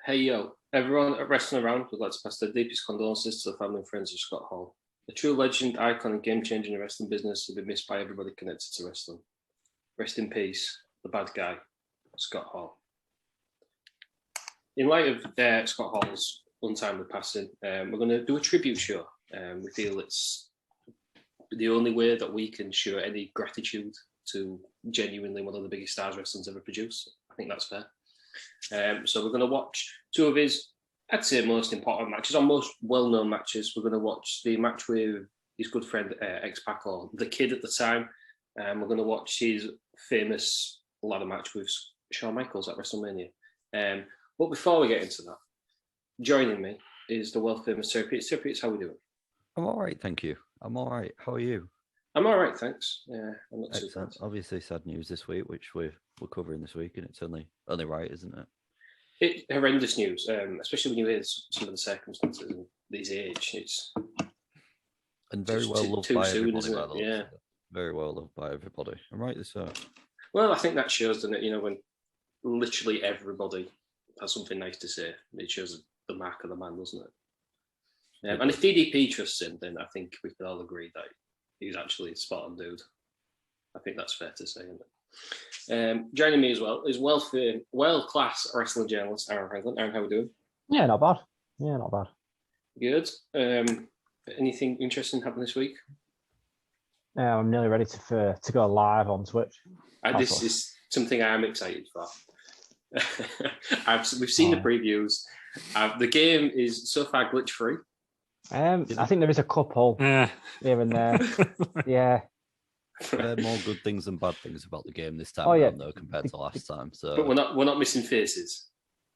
Hey yo, everyone at Wrestling Around would like to pass their deepest condolences to the family and friends of Scott Hall. A true legend, icon, and game changer in the wrestling business has been missed by everybody connected to wrestling. Rest in peace, the bad guy, Scott Hall. In light of Scott Hall's untimely passing, we're going to do a tribute show. We feel it's the only way that we can show any gratitude to genuinely one of the biggest stars wrestling's ever produced. I think that's fair. So we're going to watch two of his, I'd say, most important matches, or most well-known matches. We're going to watch the match with his good friend X-Pac, or The Kid at the time. We're going to watch his famous ladder match with Shawn Michaels at WrestleMania. But before we get into that, joining me is the world-famous Therapeutics. Therapeutics, how are we doing? I'm all right, thank you. I'm all right. How are you? I'm all right, thanks. Yeah, I'm not too bad. Obviously, sad news this week, which we're covering this week, and it's only right, isn't it? It's horrendous news, especially when you hear some of the circumstances and his age. It's and very well loved by everybody. Yeah, very well loved by everybody. I'm right this out. Well, I think that shows, doesn't it? You know, when literally everybody has something nice to say, it shows the mark of the man, doesn't it? And if DDP trusts him, then I think we can all agree that he's actually a spot on dude. I think that's fair to say, isn't it? Joining me as well is world-class wrestling journalist Aaron Franklin. Aaron, how are we doing? Yeah, not bad. Good. Anything interesting happened this week? I'm nearly ready to go live on Twitch. This is something I am excited for. We've seen the previews. The game is so far glitch-free. I think there is a couple here and there. Yeah. There are more good things than bad things about the game this time around, though, compared to last time. So, but we're not missing faces.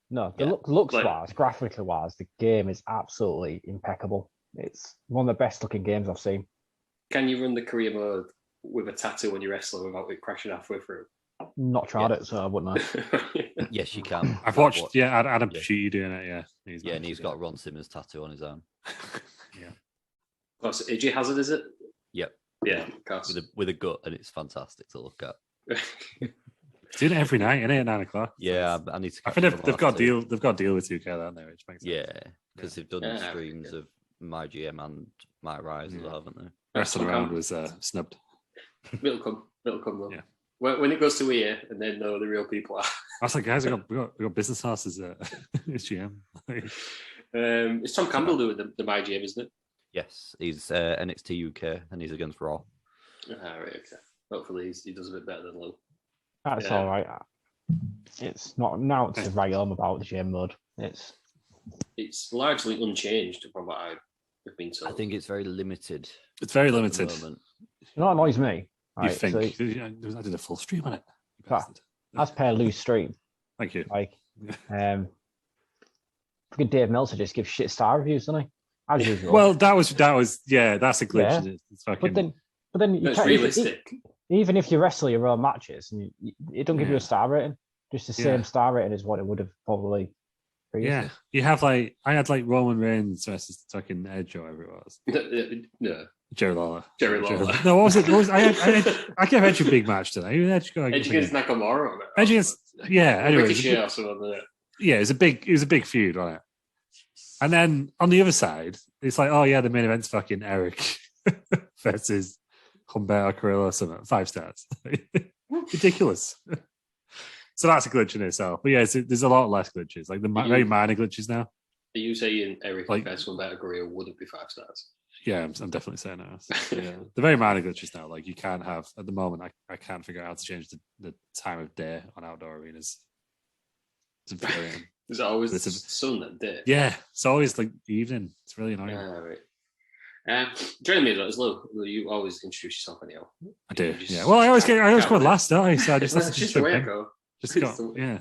No, looks-wise, graphically-wise, the game is absolutely impeccable. It's one of the best-looking games I've seen. Can you run the career mode with a tattoo on your wrestler without it crashing halfway through? Not tried it, so I wouldn't know. Yes, you can. I've watched. Adam shoot you doing it. Yeah, and he's got Ron Simmons tattoo on his arm. Yeah. Oh, so AJ Hazard, is it? Yep. Yeah, of course. With a gut, and it's fantastic to look at. Doing it every night, isn't it? At 9:00. Yeah, I need to. I think they've got a deal. They've got a deal with 2K, haven't they? Which makes sense. Yeah, because they've done streams of My GM and My Rise, haven't they? Wrestling Around was snubbed. It'll come though. Yeah. When it goes to EA and then know the real people are. I was like, guys, we got business houses as GM. It's Tom Campbell doing the My GM, isn't it? Yes, he's NXT UK and he's against Raw. Right, okay. Hopefully he does a bit better than Lou. That's all right. It's not now to write home about the GM mode. It's largely unchanged from what I've been told. I think it's very limited. It's very limited. You know what annoys me? You think? So, I did a full stream on it. As per Lou's stream. Thank you. Fucking Dave Meltzer just gives shit star reviews, doesn't he? As usual. Well, that was that's a glitch. Yeah. It's fucking... But then you it's realistic. Even if you wrestle your own matches, and it don't give you a star rating, just the same star rating as what it would have probably. Previously. Yeah, you have I had Roman Reigns versus fucking Edge or whatever it was. No. Jerry Lawler. No, what was it? I gave Edge a big match today. Edge against Nakamura. Edge against Anyway, Ricochet or something. Yeah, it was a big feud, wasn't it? And then on the other side, it's like, oh yeah, the main event's fucking Eric versus Humberto Carrillo or something. 5 stars. Ridiculous. So that's a glitch in itself. But yeah, there's a lot less glitches, like the very minor glitches now. Are you saying Eric versus Humberto Carrillo wouldn't be 5 stars? Yeah, I'm definitely saying that. Yeah. The very minor glitches now, like you can't have, at the moment, I can't figure out how to change the time of day on outdoor arenas. It's infuriating. Is it always the sun and day? Yeah, it's always like evening. It's really annoying. Right. Joining me is Lou. You always introduce yourself anyhow. I do. Yeah. Well, I always go last, don't I? So I just that's just the way I go. Yeah.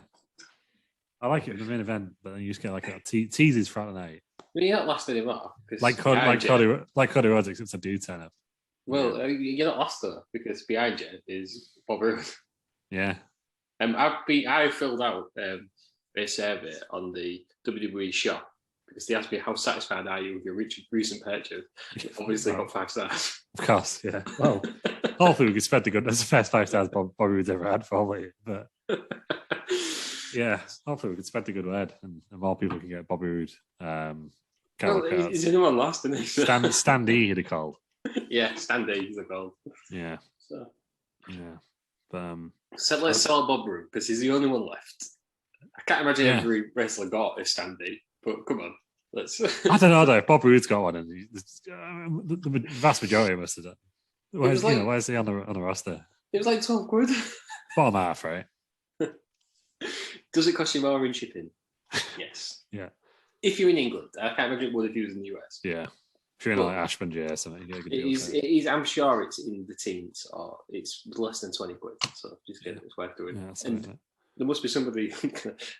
I like it in the main event, but then you just get like that teases throughout the night. Well, you're not last anymore. Like Cody Rhodes, except I do turn up. Well, you're not lost though, because behind you is Bob Roode. Yeah. I filled out a survey on the WWE shop because they asked me how satisfied are you with your recent purchase. Obviously, got 5 stars. Of course, yeah. Well, hopefully we can spread the good. That's the first 5 stars Bobby Roode's ever had, probably. But Yeah, hopefully we can spread the good word and more people can get Bobby Roode. Is anyone last? Stan D, he'd have called. Yeah, Stan D, he's a called. Yeah. So. Yeah. But, so let's sell Bob Roode because he's the only one left. I can't imagine every wrestler got a Stan D, but come on. Let's. I don't know though. Bob Roode's got one, and the vast majority of us did it. Where's he on the roster? It was like 12 quid. Bottom half, right? Does it cost you more in shipping? Yes. Yeah. If you're in England, I can't imagine it would if you was in the US. Yeah. If you're in like Ashburn, or something, you get a good deal. It is. I'm sure it's in the teens, or it's less than 20 quid. So just get it. It's worth doing. Yeah, and there must be somebody.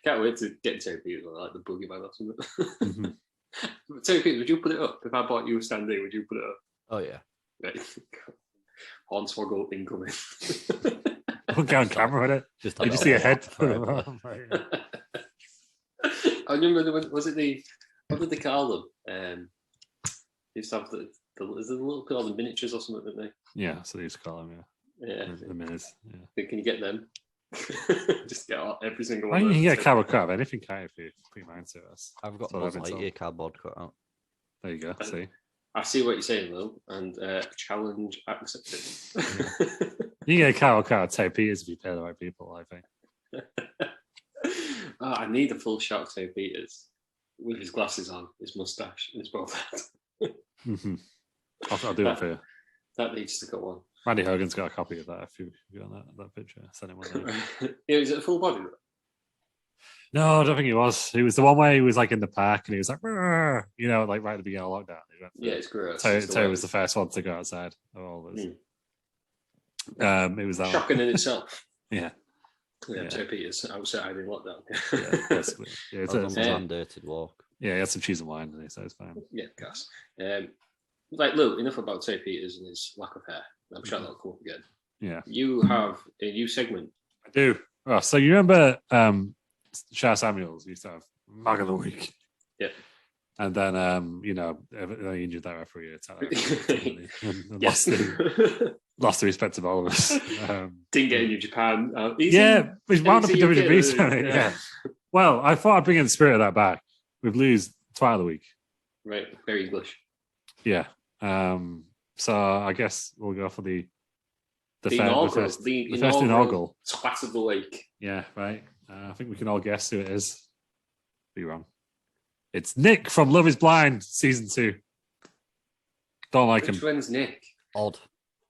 Can't wait to get Terry Peters like the Boogeyman or something. Mm-hmm. Terry Peters, would you put it up if I bought you a Stan D? Would you put it up? Oh yeah. Right. Hornswoggle incoming. Don't go on camera with it. Just see a head. I remember was it the what did they call them? They used to have the little called the miniatures or something, didn't they? Yeah, so they used to call them. Yeah. The minis. Yeah. Can you get them? Just get every single one. You can get a cardboard cutout. Anything can if you put your mind to us. I've got Buzz Lightyear cardboard cutout. There you go. See. I see what you're saying, Lil, and challenge accepted. You get a cardboard cutout Terry Peters if you pay the right people, I think. I need a full shot of Terry Peters with his glasses on, his mustache, and his bald head. Mm-hmm. I'll do it for you. That needs to go on. Randy Hogan's got a copy of that if you want that picture. Send him one. Yeah, is it a full body? No, I don't think it was. It was the one where he was like in the park and he was like, right at the beginning of lockdown. Yeah, it's gross. Terry was the first one to go outside of all this. It was that shocking in itself. Yeah. Terry Peters outside in lockdown. Yeah, basically. Yeah, it's a mandated walk. Yeah, he had some cheese and wine, so it's fine. Yeah, gas. Like, Lou, enough about Terry Peters and his lack of hair. I'm sure that'll come up again. Yeah. You have a new segment. I do. Oh, so you remember Shah Samuels used to have Mag of the Week? Yeah. And then, he injured that referee and yes. lost the respect of all of us. Didn't get in New Japan. He's wound up in WWE. Yeah. Well, I thought I'd bring in the spirit of that back. We've lose Twat of the Week. Right. Very English. Yeah. So I guess we'll go for the first inaugural Twat of the Week. Yeah, right. I think we can all guess who it is. Be wrong. It's Nick from Love Is Blind season 2. Don't like him. Which one's Nick? Odd.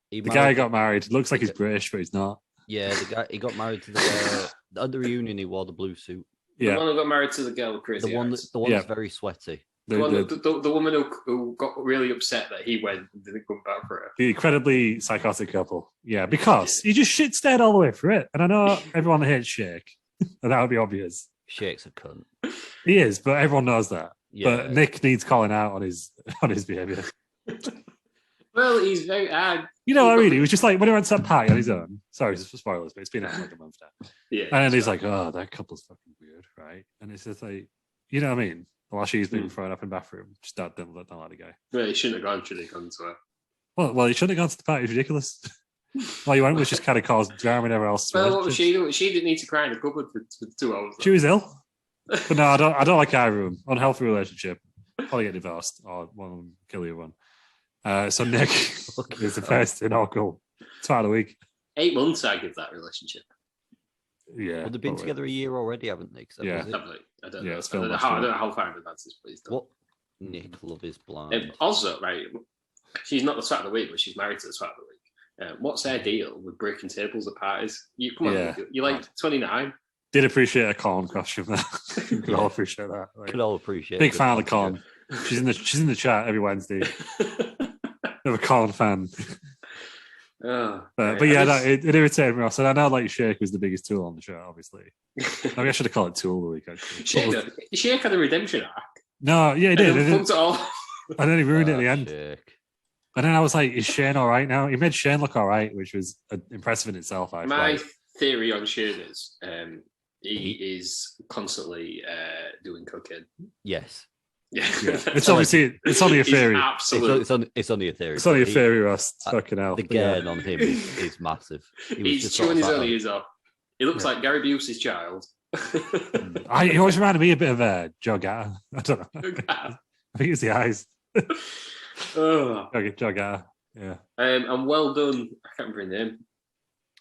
The guy got married. Looks like he's British, but he's not. Yeah, the guy he got married to the at the reunion. He wore the blue suit. The one who got married to the girl with crazy eyes. The one that's very sweaty. The woman who got really upset that he went and didn't come back for her. The incredibly psychotic couple. Yeah, because he just shit stared all the way through it. And I know everyone hates Shake, and that would be obvious. Shake's a cunt. He is, but everyone knows that. Yeah. But Nick needs calling out on his behaviour. Well, he's very hard. You know what I mean? He was just like, when he went to that party on his own. Sorry for spoilers, but it's been out like a month now. Yeah. And then he's like, oh, that couple's fucking weird, right? And it's just like, you know what I mean? While she's being thrown up in the bathroom, just don't like the guy. Well, he shouldn't have gone to her. Well, he shouldn't have gone to the party. It's ridiculous. Well, you went was just kind of caused drama and everyone else. Well, what was she doing? She didn't need to cry in the cupboard for 2 hours. She was ill. But no, I don't like either of them. Unhealthy relationship. Probably get divorced or one of them kill the other one. So Nick is the first inaugural Twat of the Week. 8 months I give that relationship. Yeah. Well, they've been together a year already, haven't they? Yeah. I don't know. I don't know how far in advance this please. What? Nick Love Is Blind. Also, right, she's not the Twat of the Week, but she's married to the Twat of the Week. What's their deal with breaking tables at parties? Come on, you're like 29. Did appreciate a corn costume there. We could all appreciate that. Could all appreciate. Big fan of corn. She's in the chat every Wednesday. I'm a corn fan. But yeah, it irritated me. So I know like Shake was the biggest tool on the show, obviously. Maybe I should have called it Tool of the Week. Actually. Shake had a redemption arc. No, yeah, he did. And then he ruined it at the end. Shake. And then I was like, is Shane all right now? He made Shane look all right, which was impressive in itself. My theory on Shane is he is constantly doing cocaine. Yes. Yeah. It's only a theory. Absolutely. It's only a theory. It's only a theory, Ross. Fucking hell. The gain on him is massive. He's chewing his own ears off. He looks like Gary Busey's child He always reminded me a bit of Joe Gatta. I don't know. I think it's the eyes. Joe Gatta. Yeah. And well done. I can't remember her name.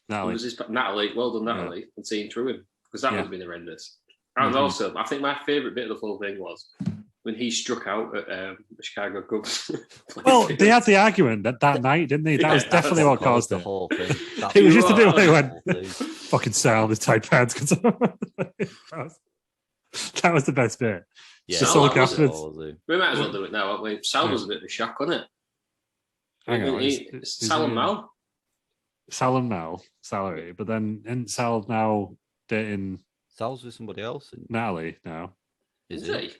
Natalie. Natalie. Well done, Natalie, and seeing through him because that would have been horrendous. And also, I think my favourite bit of the whole thing was when he struck out at the Chicago Cubs. Well, they had the argument that night, didn't they? That was definitely what caused the whole thing. It was just to do when they went, fucking Sal, his tight pants. That was the best bit. Yeah, so we might as well do it now. Sal was a bit of a shock, wasn't it? Hang on. Sal and Mal? Sal and Mal, salary. But then isn't Sal now dating... Sal's with somebody else. Natalie now. Is he?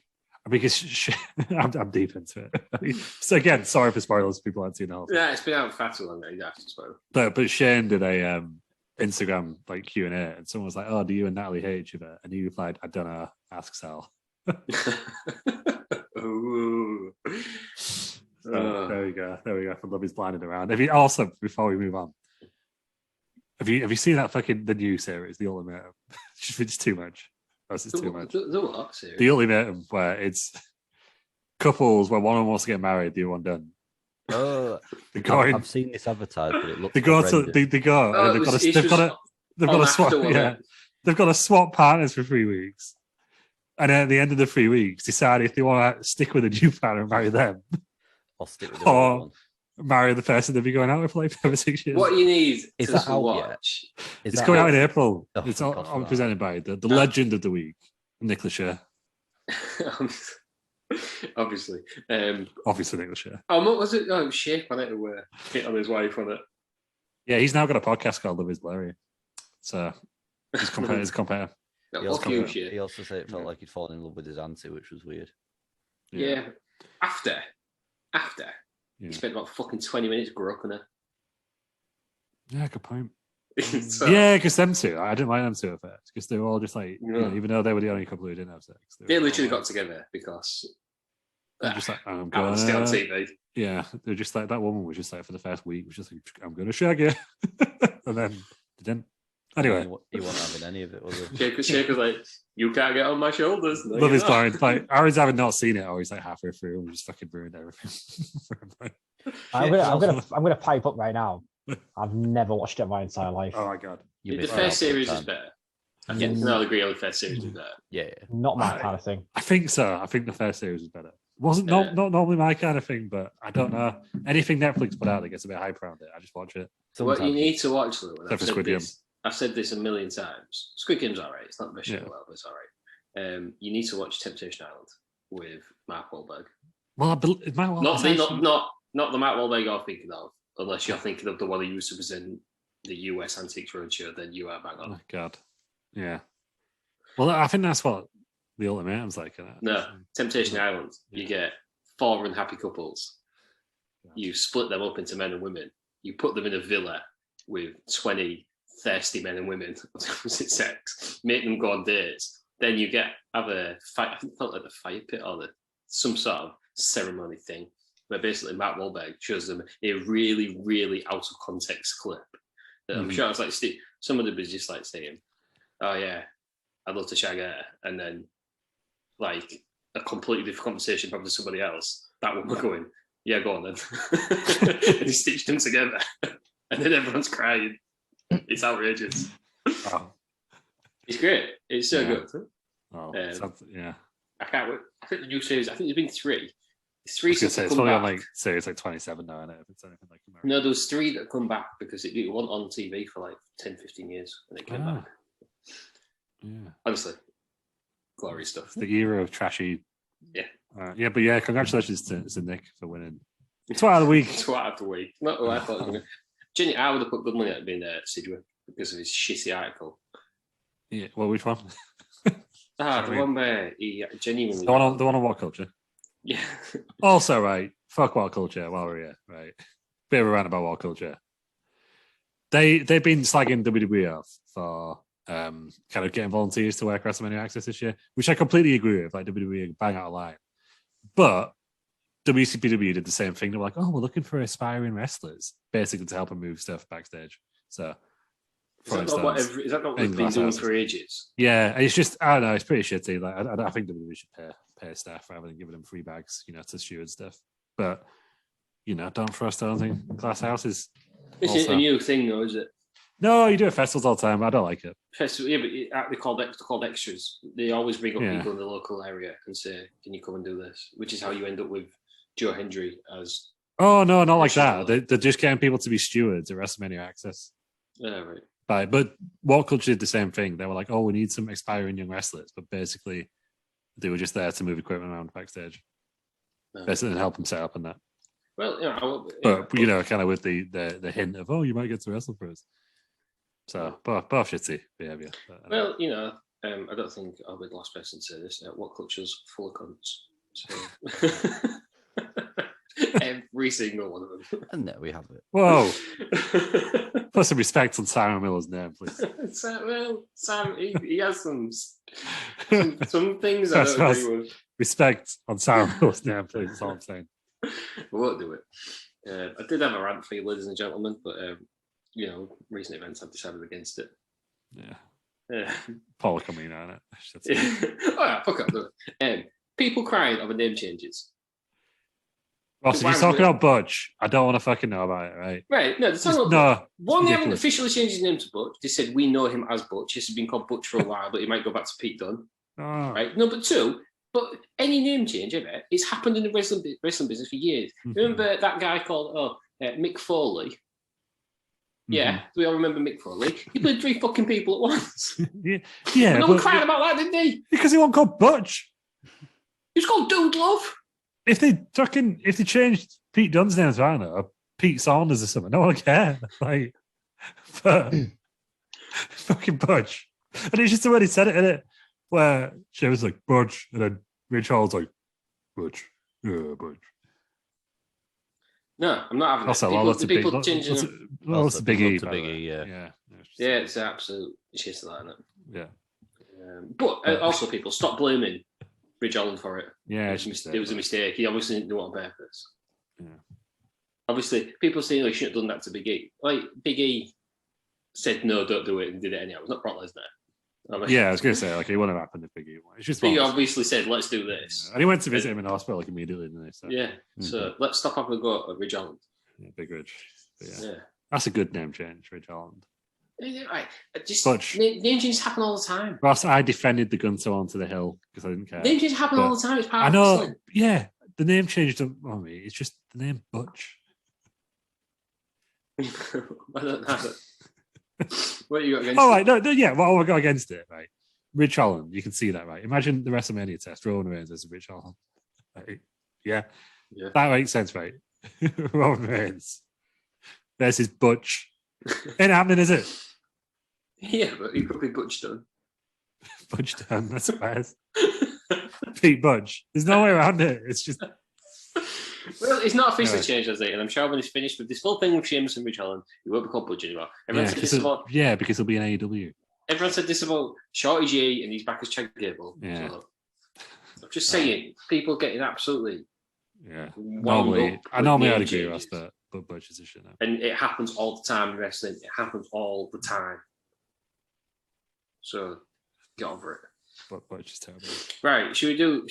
Because I'm deep into it. So again, sorry for spoilers. People haven't seen the whole thing. Yeah, it's been out far too long. You have to spoil. But Shane did a Instagram Q&A, and someone was like, "Oh, do you and Natalie hate each other?" And he replied, "I don't know. Ask Sal." Ooh. There we go. For Love Is Blinded Around. Also, before we move on, have you seen that the new series, The Ultimatum? It's too much. It's too much. The what series? The Ultimatum, where it's couples where one of them wants to get married, the other one doesn't. I've seen this advertised, but it looks. They've got to swap. Yeah, they've got to swap partners for 3 weeks, and at the end of the 3 weeks, decide if they want to stick with a new partner and marry them, or stick with the one. Marry the person they've been going out with for 6 years. What you need is that out watch? Yet? It's coming out in April. Oh, it's all presented by the legend of the week, Nick Lachey. Obviously. Obviously, Nick Lachey. What was it? Oh, Shake on it who hit on his wife on it. Yeah, he's now got a podcast called Love Is Blurry. So he's compare. He also said it felt like he'd fallen in love with his auntie, which was weird. Yeah. After. He spent about fucking 20 minutes groping her. Yeah, good point. Yeah, because them two, I didn't like them two at first because they were all just even though they were the only couple who didn't have sex. They literally got together because they're just like, I'm going to stay on TV. Yeah, they're just like, that woman was just like, for the first week, was just like, I'm going to shag you. And then they didn't. Anyway. He wasn't having any of it, was he? Shake was like, you can't get on my shoulders. No, Love Is Blind. Like, Aaron's having not seen it, or he's like halfway through and we just fucking ruined everything for him. I'm gonna pipe up right now. I've never watched it my entire life. Oh my god. The first series is better. I think I'll agree on the first series is better. Yeah. Not my kind of thing. I think so. I think the first series is better. Not normally my kind of thing, but I don't know. Anything Netflix put out that gets a bit hype around it, I just watch it. So what you need to watch, Lou, I've said this a million times. Squid Game's alright. It's not the best show in the world, but it's alright. You need to watch Temptation Island with Mark Wahlberg. Well, not the Mark Wahlberg you're thinking of, unless you're thinking of the one who used to present the US Antiques Roadshow. Then you are bang on. Oh God, yeah. Well, I think that's what the Ultimatum's like. No, Temptation Island. You get 4 unhappy couples. You split them up into men and women. You put them in a villa with 20 thirsty men and women of the opposite sex, make them go on dates. Then you have a fight. I think it felt like the fire pit or some sort of ceremony thing, where basically Mark Wahlberg shows them a really, really out of context clip. That I'm sure it's like somebody was just like saying, "Oh yeah, I'd love to shag her," and then like a completely different conversation probably somebody else. That one we're going, "Yeah, go on then," and he stitched them together, and then everyone's crying. It's outrageous. Oh. It's great. It's so good. Oh, yeah. I can't wait. I think the new series. I think there's been 3. There's 3 it's probably on series 27 now. I know if it's anything like American. No, there was 3 that come back because it wasn't on TV for 10, 15 years, and it came back. Yeah. Honestly, glorious stuff. It's the era of trashy. Yeah. But yeah, congratulations to Nick for winning. Twat of the week. Twat of the week. Not what I thought it was going to. Jenny, I would have put good money at being Sidgwick because of his shitty article. Yeah, well, which one? The one where he genuinely... The one on What Culture? Yeah. Also, right, fuck What Culture while we're here, right? Bit of a rant about What Culture. They've been slagging WWE off for kind of getting volunteers to work WrestleMania Access this year, which I completely agree with. Like, WWE bang out of line. But WCPW did the same thing. They were like, "Oh, we're looking for aspiring wrestlers, basically to help them move stuff backstage." So Is that not what they've been doing for ages? Yeah, it's just I don't know. It's pretty shitty. Like I think WWE should pay staff rather than giving them free bags, to steward stuff. But don't throw stones in glass houses. It's a new thing, though, is it? No, you do it festivals all the time. I don't like it. Festival, yeah, but they're called extras. They always bring up people in the local area and say, "Can you come and do this?" Which is how you end up with Joe Hendry as. Oh no, not like that. They're just getting people to be stewards at WrestleMania Access. Yeah, right. But What Culture did the same thing. They were like, "Oh, we need some aspiring young wrestlers," but basically, they were just there to move equipment around backstage, basically, and help them set up and that. Well, but kind of with the hint of, "Oh, you might get to wrestle for us." So, both shitty behaviour. Well, I don't think I'll be the last person to say this. What Culture's full of cunts. So. Every single one of them. And there we have it. Whoa. Put some respect on Simon Miller's name, please. Sam, he has some things I don't agree with. Respect on Simon Miller's name, please. That's all I'm saying. I won't do it. I did have a rant for you, ladies and gentlemen, but recent events have decided against it. Yeah. Paul coming on it. Oh yeah, fuck up. People crying over name changes. Ross, if you're talking about Butch, I don't want to fucking know about it, right? Right, no, one, they haven't officially changed his name to Butch. They said, we know him as Butch. He's been called Butch for a while, but he might go back to Pete Dunne. Oh. Right? No, but two, but any name change ever, it's happened in the wrestling business for years. Remember that guy called Mick Foley? Yeah, we all remember Mick Foley. He played 3 fucking people at once. Yeah. No one cried about that, did they? Because he wasn't called Butch. He was called Dude Love. If they changed Pete Dunne's name to, I don't know, Pete Saunders or something, no one would care. Like, but fucking Butch. And it's just the way he said it, innit? Where she was like, Butch, and then Rich Hall's like, Butch. Yeah, Butch. No, I'm not having also, people changing them. What's the Big E? Big E, yeah. Yeah, it's an absolute shit of that, isn't it? Yeah. But also, people, stop blaming Ridge Holland for it. Yeah, it was a mistake. He obviously didn't do it on purpose. Yeah. Obviously, people saying he shouldn't have done that to Big E. Like, Big E said, no, don't do it, and did it anyhow. It was not Brock Lesnar. Yeah, I was going to say, like, it wouldn't have happened if Big E won. Big E obviously said, let's do this. Yeah. And he went to visit him in the hospital, like, immediately, didn't he? So. Yeah, so let's stop having a go at Ridge Holland. Yeah, Big Ridge. Yeah. That's a good name change, Ridge Holland. Right. Name changes happen all the time. Ross, I defended the Gunter onto the hill because I didn't care. Name changes happen all the time. It's part of wrestling. Yeah, the name change doesn't bother me. It's just the name Butch. I don't know. What you got against right, what have I got against it, right? Ridge Holland, you can see that, right? Imagine the WrestleMania test, Roman Reigns as Ridge Holland. Right? Yeah, that makes sense, right? Roman Reigns versus Butch. Ain't happening, is it? Yeah, but he could be Butch Dunne. Butch Dunne, that's best. Pete Butch. There's no way around it. It's just. Well, it's not officially changed, has it? And I'm sure when he's finished with this whole thing with Sheamus and Ridge Holland, he won't be called Butch anymore. Because he'll be in AEW. Everyone said this about Shorty G and he's back as Chad Gable. Yeah. So, I'm just saying, people getting absolutely. Yeah. I normally I'd agree with us, but Butch is a shit now. And it happens all the time in wrestling. It happens all the time. So get over it. But Butch is terrible. Right, should we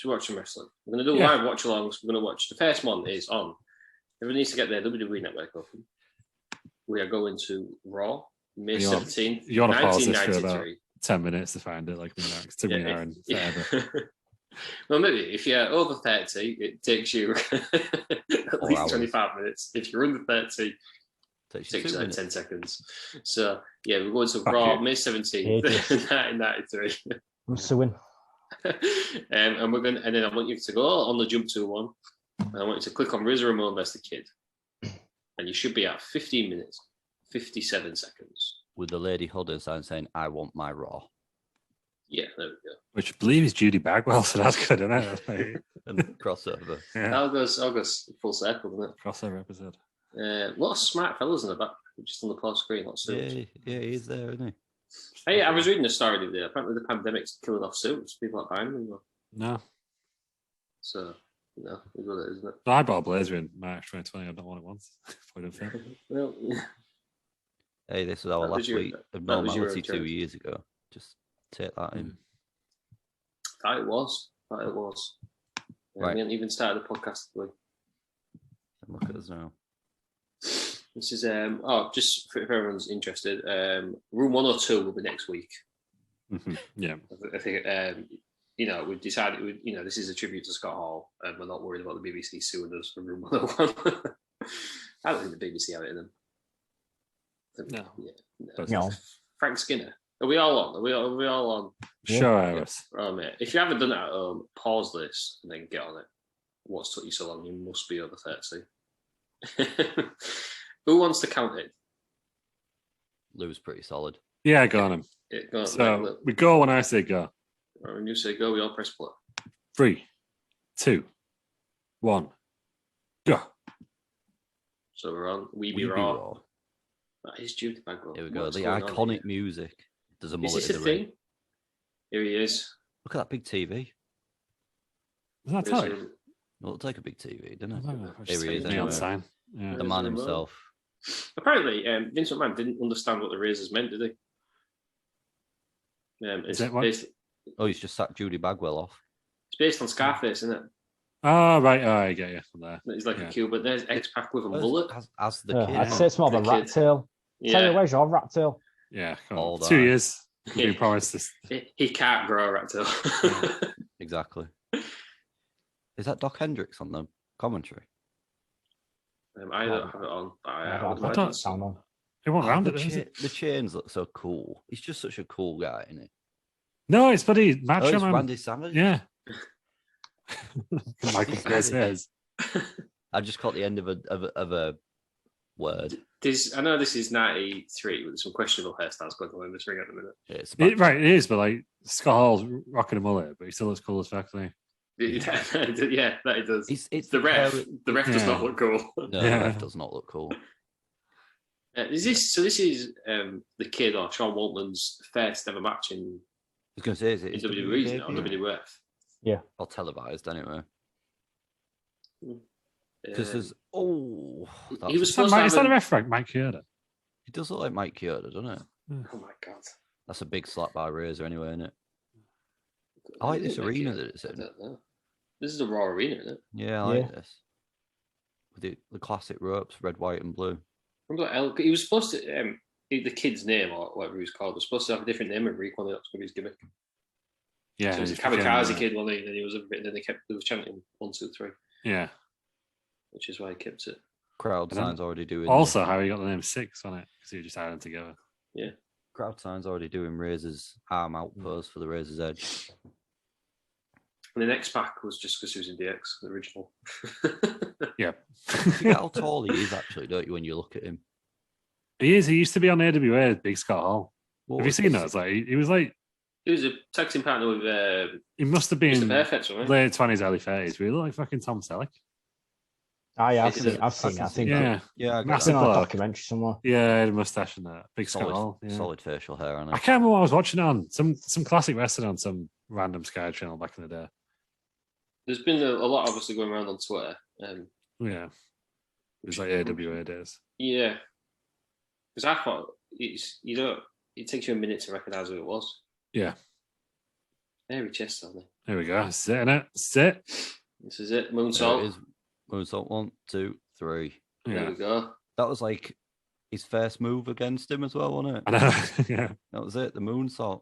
watch some wrestling? We're gonna do live watch alongs. We're gonna watch the first one is on. Everyone needs to get their WWE network open. We are going to Raw, May 17th. You want to pause this for about 10 minutes to find it, like it took me an hour and forever. Well, maybe if you're over 30, it takes you at least 25 minutes. If you're under 30, it takes you like 10 seconds. So, yeah, we're going to Raw, May 17th, 1993. I'm suing. And then I want you to go on the Jump to one. And I want you to click on Razor Ramon vs. the Kid. And you should be at 15 minutes, 57 seconds. With the lady holding a sign saying, I want my Raw. Yeah, there we go. Which I believe is Judy Bagwell, so that's good, isn't it? And crossover. Yeah. I'll go full circle, doesn't it? Crossover episode. A lot of smart fellas in the back, just on the pause screen. Lots of yeah, he's there, isn't he? Hey, I was reading a story the other day. Apparently, the pandemic's killing off suits. People aren't buying them anymore. No. So, it's what it is, isn't it? So I bought a blazer in March 2020. I don't want it once. Well, Hey, this was our last week of normality 2 years ago. Just take that in. That it was. Right. We haven't even started the podcast. Look at us now. This is just for everyone's interested. Room 102 will be next week. Yeah, I think we've decided. This is a tribute to Scott Hall, and we're not worried about the BBC suing us for Room 101. I don't think the BBC have it in them. No. Frank Skinner. Are we all on? Are we all on? Sure, yeah. Oh, mate. If you haven't done it at home, pause this and then get on it. What's took you so long? You must be over 30. Who wants to count it? Lou's pretty solid. Yeah, go on him. Yeah, go on, so we go when I say go. When you say go, we all press play. 3, 2, 1, go. So we're on We Be Raw. That is Judy Bagwell. Here we go. The iconic music. There's a mullet is this in a the thing? Here he is. Look at that big TV. Is that tight? Well, it'll take a big TV, doesn't it? Here he is. Anyway. Yeah. The man himself. Apparently, Vince McMahon didn't understand what the razors meant, did he? He's just sacked Judy Bagwell off. It's based on Scarface, isn't it? Oh, right. Oh, I get you from there. He's like a cube, but there's X-Pac with a mullet. As the kid. I'd say it's more of a rat tail. Yeah. Tell you, where's your rat tail? Yeah, 2 years. You promised this. He can't grow a rat tail. Exactly. Is that Doc Hendricks on the commentary? I don't have it on. I don't sound on. It won't round it. The chains look so cool. He's just such a cool guy, isn't he? No, it's bloody Macho Man. Randy Savage. Yeah. Michael says. I just caught the end of a word. I know this is 93 with some questionable hairstyles going on in this ring at the minute. Yeah, it is, but like Scott Hall's rocking a mullet, but he still looks cool as fuck, doesn't he? Yeah, that he does. It's the ref. The ref does not look cool. No, the ref does not look cool. This is the kid or Sean Waltman's first ever match in. I was going to say, is it WWE or WWF? Yeah, or televised anyway. Because there's he was supposed to is that a ref rank Mike Chioda? It does look like Mike Chioda, doesn't it? Oh my god, that's a big slap by Razor anyway, isn't it? I like this arena that it's in. This is a Raw arena, isn't it? Yeah, I like this. With the classic ropes, red, white, and blue. Remember, he was supposed to the kid's name or whatever he was called was supposed to have a different name and Recon. That's going to be his gimmick. Yeah, so it was a kamikaze kid, wasn't he? And he was then they was chanting 1, 2, 3. Yeah, which is why he kept it. Crowd Sign's already doing. Also, how he got the name 6 on it because he just had them together. Yeah, Crowd Sign's already doing Razor's arm out pose for the Razor's Edge. And the next pack was just because he was in DX, the original. Yeah. You forget how tall he is, actually, don't you, when you look at him? He is. He used to be on AWA, Big Scott Hall. Have you seen that? It's like he was like. He was a tag team partner with. He must have been Perfect, late 20s, early 30s. We look like fucking Tom Selleck. Oh, yeah, I've seen it. I think. Yeah, massive documentary somewhere. Yeah, had a mustache and that. Big Scott Hall. Yeah. Solid facial hair on it. I can't remember what I was watching on. Some classic wrestling on some random Sky channel back in the day. There's been a lot obviously going around on Twitter. Yeah. It was like AWA days. Yeah. Because I thought it takes you a minute to recognise who it was. Yeah. Hairy chest on there. There we go. Sit in it. Sit. This is it. Moonsault. It is. Moonsault 1, 2, 3. There we go. That was like his first move against him as well, wasn't it? I know. Yeah. That was it. The moonsault.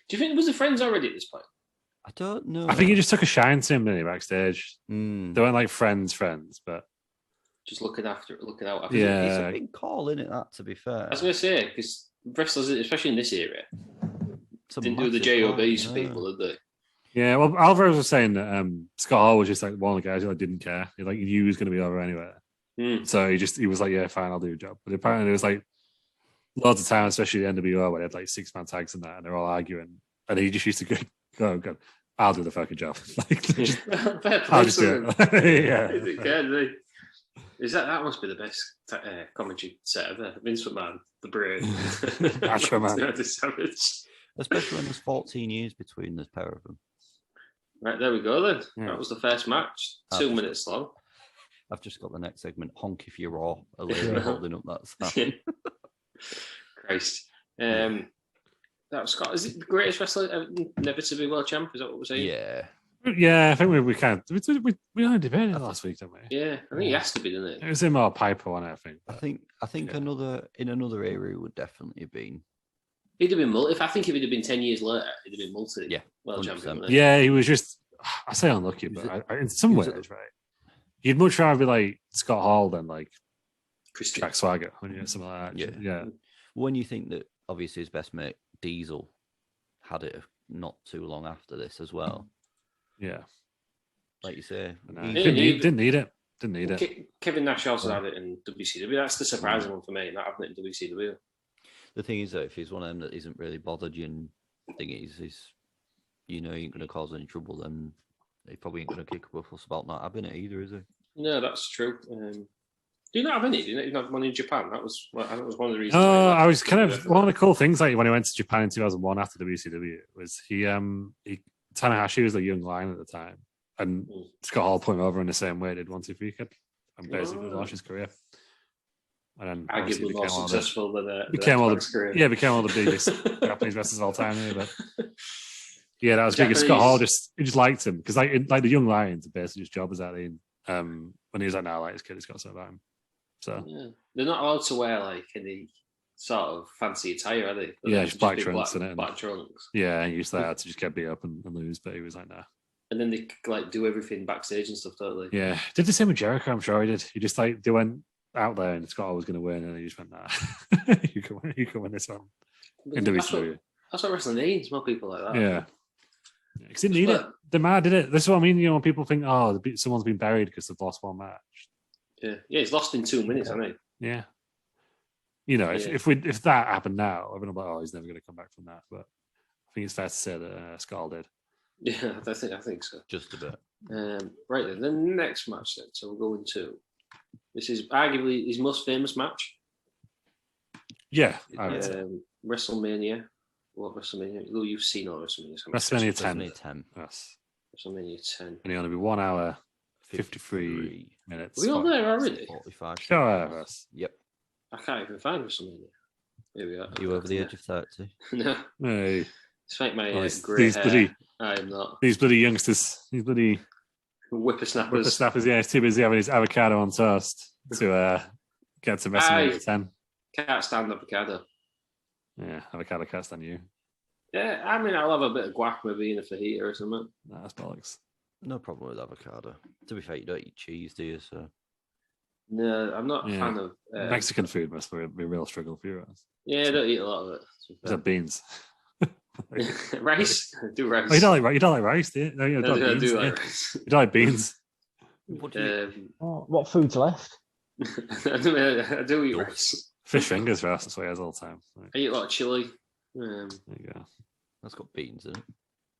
Do you think it was the friends already at this point? I don't know. I think he just took a shine to him, didn't he, backstage? They weren't like friends, but just looking out. Yeah, it's a big call, isn't it? That, to be fair, I was going to say, because wrestlers, especially in this area, didn't do the JOBs for people, did they? Yeah, well, Alvarez was saying that Scott Hall was just like one of the guys who didn't care. He knew he was going to be over anyway. So he was like, yeah, fine, I'll do your job. But apparently there was like loads of times, especially the NWO, where they had like 6-man tags and that, and they're all arguing. And he just used to go, I'll do the fucking job. I'll just do it. Yeah. That must be the best commentary set ever. Vince McMahon, the Brain, Macho Man, the Savage. Especially when there's 14 years between the pair of them. Right, there we go then. Yeah. That was the first match. 2 minutes long. I've just got the next segment. Honk if you're raw. A lady holding up that sign. Christ. That was Scott. Is it the greatest wrestler never to be world champ? Is that what we're saying? Yeah. Yeah, I think we can't. We only debated it last week, didn't we? Yeah, I think he has to be, doesn't it? It was him or Piper on it, I think. I think another area would definitely have been. He'd have been multi. I think if he'd have been 10 years later, he'd have been multi. Yeah, world champion. Yeah, he was just. I say unlucky, but in some ways, right? You'd much rather be like Scott Hall than like Christian. Jack Swagger, something like that. Yeah. When you think that obviously his best mate Diesel had it not too long after this as well. Yeah, like you say, he didn't need it. Didn't need it. Kevin Nash also had it in WCW. That's the surprising one for me, not having it in WCW. The thing is, though, if he's one of them that isn't really bothered you and think he's you know, he ain't going to cause any trouble, then he probably ain't going to kick up a fuss about not having it either, is he? No, that's true. Do you not have any? Do you not have one in Japan? That was one of the reasons. Oh, I was kind of one of the cool things like when he went to Japan in 2001 after WCW was he Tanahashi was a young lion at the time, and Scott Hall put him over in the same way he did once if he could, and basically launched his career. And then arguably more successful than became all the biggest Japanese wrestlers of all time. But yeah, that was big. Scott Hall just liked him because like the young lions, basically his job was at the when he was like, "Now, like his kid has got something about him." So they're not allowed to wear like any sort of fancy attire, are they? Just black trunks and black trunks. Yeah, and he used to just get beat up and lose, but he was like, "Nah." And then they like do everything backstage and stuff, don't they? Yeah, did the same with Jericho. I'm sure he did. He just like they went out there and Scott was going to win, and he just went, "Nah, you can win this one." In WCW. That's what wrestling needs. More people like that. Yeah, because they need it. The mad did it. This is what I mean. You know, when people think, "Oh, someone's been buried because they've lost one match." Yeah, he's lost in 2 minutes, hasn't he? Yeah. You know, if that happened now, I'd be like, "Oh, he's never going to come back from that." But I think it's fair to say that Scott did. Yeah, I think so. Just a bit. Right then, the next match then. So we're going to. This is arguably his most famous match. Yeah. WrestleMania. What WrestleMania? Oh, you've seen all WrestleMania. WrestleMania 10. Yes. WrestleMania 10. And he only be 1 hour, 53 minutes. Are we all there already? 45. Sure. Yep. I can't even find WrestleMania. Here we are. Are you over the age of 30? No. Hey. Despite my grey hair, I am not. These bloody youngsters. These bloody... Whippersnappers. Yeah, he's too busy having his avocado on toast to get to WrestleMania 10. Can't stand avocado. Yeah, avocado can't stand you. Yeah, I mean, I'll have a bit of guac maybe in a fajita or something. Nah, that's bollocks. No problem with avocado. To be fair, you don't eat cheese, do you? So. No, I'm not a fan of... Mexican food must be a real struggle for you. Yeah, I don't eat a lot of it. Is that beans? Rice? I do rice. Oh, you don't like rice, do you? No, you don't like beans. I do like rice. You don't like beans? What food's left? I do eat rice. Fish fingers for us, that's what he has all the time. I eat a lot of chili. There you go. That's got beans in it.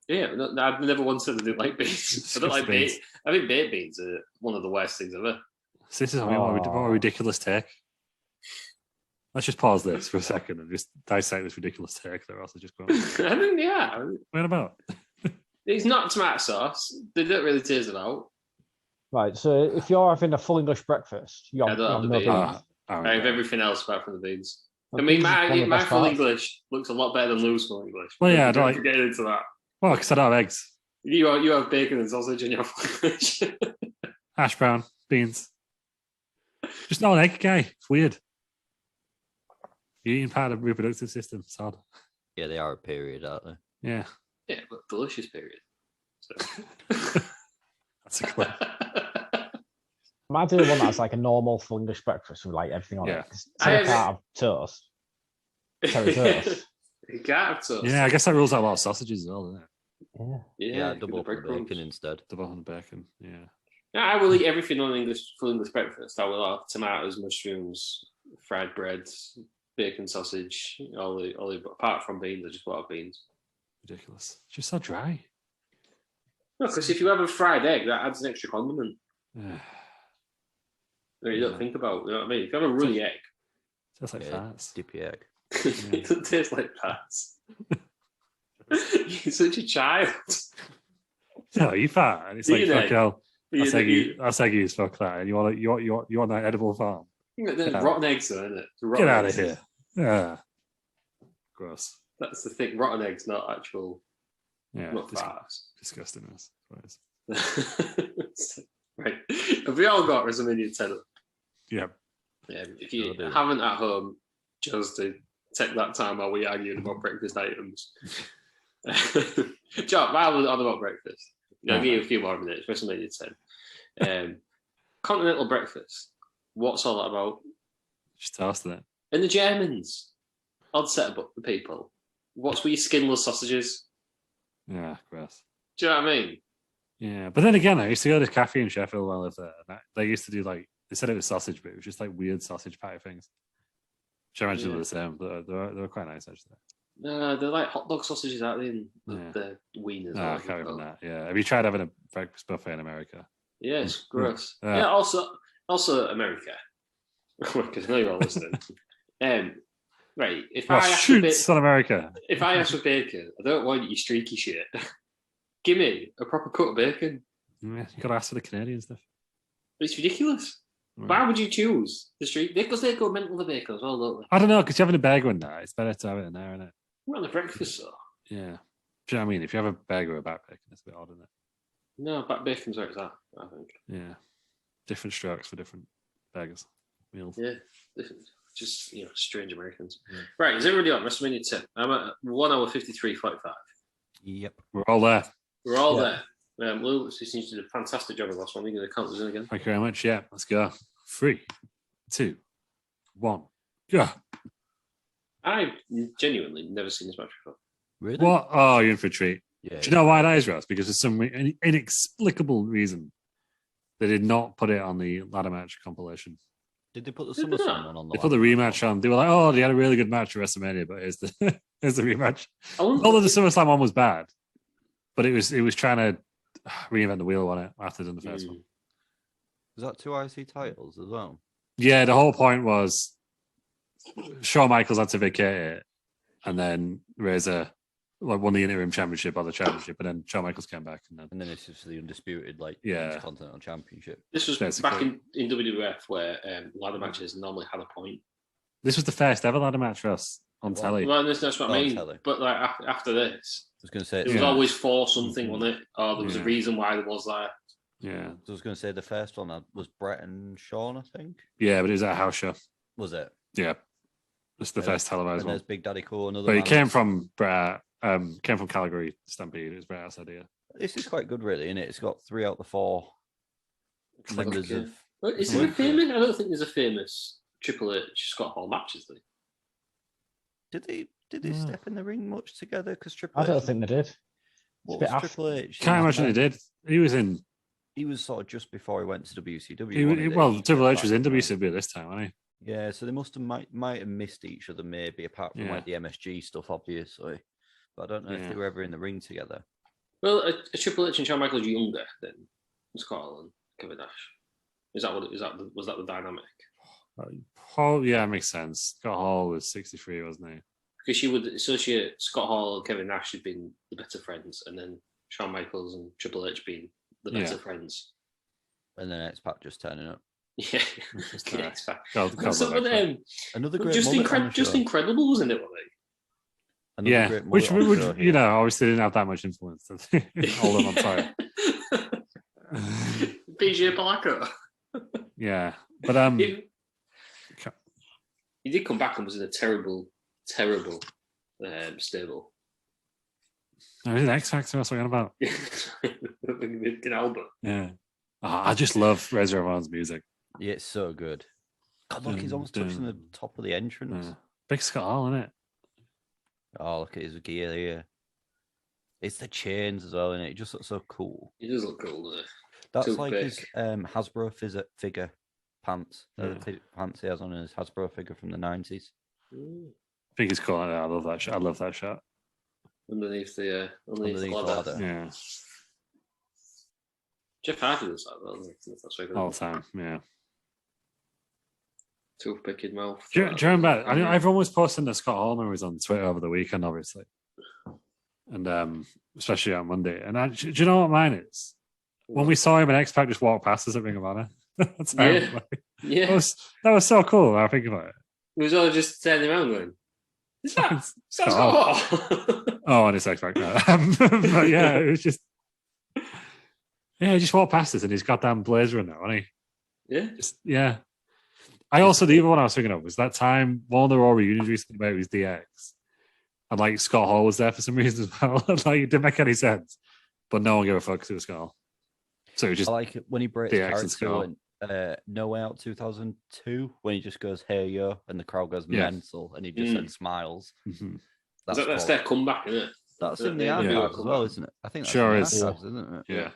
Yeah, no, I've never once said I didn't like beans. I don't like beans. I think baked beans are one of the worst things ever. So this is what a ridiculous take. Let's just pause this for a second and just dissect this ridiculous take that Ross has just gone. I mean, yeah. What about? It's not tomato sauce. They don't really taste it out. Right, so if you're having a full English breakfast, you have no beans. I have everything else apart from the beans. I mean, my full English looks a lot better than Lou's full English. Well, yeah, I don't like getting into that. Well, because I don't have eggs. You have bacon and sausage in your full English. Hash brown, beans. Just not an egg guy. It's weird. You're eating part of the reproductive system. It's odd. Yeah, they are a period, aren't they? Yeah. Yeah, but delicious period. So. That's a clue. I do one that has like a normal full English breakfast with like everything on it. Terry can't have toast. Terry toast. You can't have toast. Yeah, I guess that rules out a lot of sausages as well, doesn't it? Yeah, double up the bacon instead. Double on the bacon, yeah. I will eat everything on full English breakfast. I will have tomatoes, mushrooms, fried bread, bacon, sausage, all the apart from beans. I just want beans. Ridiculous. It's just so dry. No, because if you have a fried egg, that adds an extra condiment. That you don't think about. You know what I mean? If you have a runny egg, it tastes like farts. Dippy egg. It doesn't taste like farts. You're such a child. No, you fart. And it's like, fuck hell. I'll take you as fuck that. And you want that edible farm? Rotten eggs, though, isn't it? Get out of here. Yeah. gross. That's the thing. Rotten eggs, not actual, Yeah, not farts. disgustingness. Right. Have we all got WrestleMania 10? Yeah. If you Sure do. haven't at home, just to take that time while we argued about breakfast items. John, while we're on about breakfast, I'll give you a few more minutes. WrestleMania 10. Continental breakfast. What's all that about? Just toasted it. And the Germans. Odd setup for people. What's with your skinless sausages? Yeah, gross. Do you know what I mean? Yeah, but then again, I used to go to Cafe in Sheffield while I lived there. And they used to do like, they said it was sausage, but it was just like weird sausage patty things. Which I imagine were the same, but they were quite nice actually. No, they're like hot dog sausages, aren't they? And Yeah. the wieners. No, I can't remember that. Yeah. Have you tried having a breakfast buffet in America? Yeah, it's gross. Yeah. Yeah, also America. Because I know you're all listening. Right, if I ask for Shoots on America. if I ask for bacon, I don't want your streaky shit. Give me a proper cut of bacon. Yeah, you got to ask for the Canadian stuff. It's ridiculous. Why would you choose the street? Because they go mental with bacon as well, don't they? I don't know, because you're having a burger in there. It's better to have it in there, isn't it? We're on the breakfast, though. Yeah. Do you know what I mean? If you have a burger with back bacon, it's a bit odd, isn't it? No, back bacon's where it's at, I think. Yeah. Different strokes for different burgers. Meals. Yeah, just strange Americans. Yeah. Right, is everybody on WrestleMania 10? I'm at 1 hour 53:45. Yep. We're all there. We're all there. Lou seems to do a fantastic job of last one. We're going to count this in again. Thank you very much. Yeah, let's go. 3, 2, 1, go. I've genuinely never seen this match before. Really? What? Oh, you're in for a treat. Yeah. Do you know why that is, Ross? Because for some inexplicable reason, they did not put it on the ladder match compilation. Did they put the SummerSlam one on the They put the rematch on. They were like, oh, they had a really good match at WrestleMania, but here's the here's the rematch. Although the SummerSlam one was bad, but it was trying to reinvent the wheel on it after than the first one. Was that 2 IC titles as well? Yeah, the whole point was Shawn Michaels had to vacate it, and then Razor won the interim championship or the championship, and then Shawn Michaels came back, and then this is the undisputed Continental Championship. This was basically back in WWF where ladder matches normally had a point. This was the first ever ladder match for us on telly. Well, that's what I mean. Telly. But like after this, I was going to say it was always for something on it, or there was a reason why there was that. Yeah, I was going to say the first one was Brett and Shawn, I think. Yeah, but it was at a house show. Was it? Yeah, it's the first televised and one. There's Big Daddy Cool, another. But it man. came from Brett. Came from Calgary Stampede. It was Brett Hart's idea. This is quite good, really, isn't it? It's got 3 out of the 4 members of. Is there a famous? I don't think there's a famous Triple H Scott Hall match, is there? Did they step in the ring much together? Because I don't think they did. What was Triple H? Can't imagine they did. He was in. He was sort of just before he went to WCW. Well, Triple H was in WCW this time, wasn't he? Yeah, so they must have might have missed each other, maybe apart from like the MSG stuff, obviously. But I don't know if they were ever in the ring together. Well, a Triple H and Shawn Michaels younger than Scott Hall and Kevin Nash. Was that the dynamic? Oh yeah, it makes sense. Scott Hall was 63, wasn't he? Because you would associate Scott Hall and Kevin Nash as being the better friends, and then Shawn Michaels and Triple H being the better friends. And then X-Pac just turning up. Yeah, X-Pac. Another great just incredible, wasn't it? Yeah, which would obviously didn't have that much influence. Hold on fire. PJ Palacco. Yeah, but he did come back and was in a terrible stable. No, he's an X Factor. That's what I'm about. In Albert. Yeah, I just love Razor Ramon's music. Yeah, it's so good. God, look, he's almost touching the top of the entrance. Big Scott Hall, isn't it? Oh, look at his gear here. It's the chains as well, isn't it? It just looks so cool. He does look cool, doesn't it? That's like his Hasbro figure pants. The pants he has on his Hasbro figure from the 90s. I think it's cool. I love that shot. I love that shot. Underneath the ladder. Yeah. Jeff Hardy does that, though. All the time, yeah. Toothpick in mouth. Do you remember? I've almost posted the Scott Hall memories on Twitter over the weekend, obviously. And especially on Monday. And do you know what mine is? When we saw him in X-Pac just walk past us at Ring of Honor. Yeah. That was so cool. I think about it. It was all just standing around going. Is that Scott Hall? Oh, and it's X Factor. But yeah, it was just. Yeah, he just walked past us and he's goddamn blazer in now, hasn't he? Yeah. Just, yeah. I also, the other one I was thinking of was that time, one of the Raw reunions recently where it was DX. And like Scott Hall was there for some reason as well. Like it didn't make any sense. But no one gave a fuck to the Scott Hall. So it was just I like it when he breaks DX and character Scott. in No Way Out 2002 when he just goes, "Hey yo," and the crowd goes Yeah. mental and he just then smiles. Mhm. That's their comeback, isn't it? That's in the Yeah. archives as well, isn't it? I think that's Sure in the is. archives, isn't it? Yeah.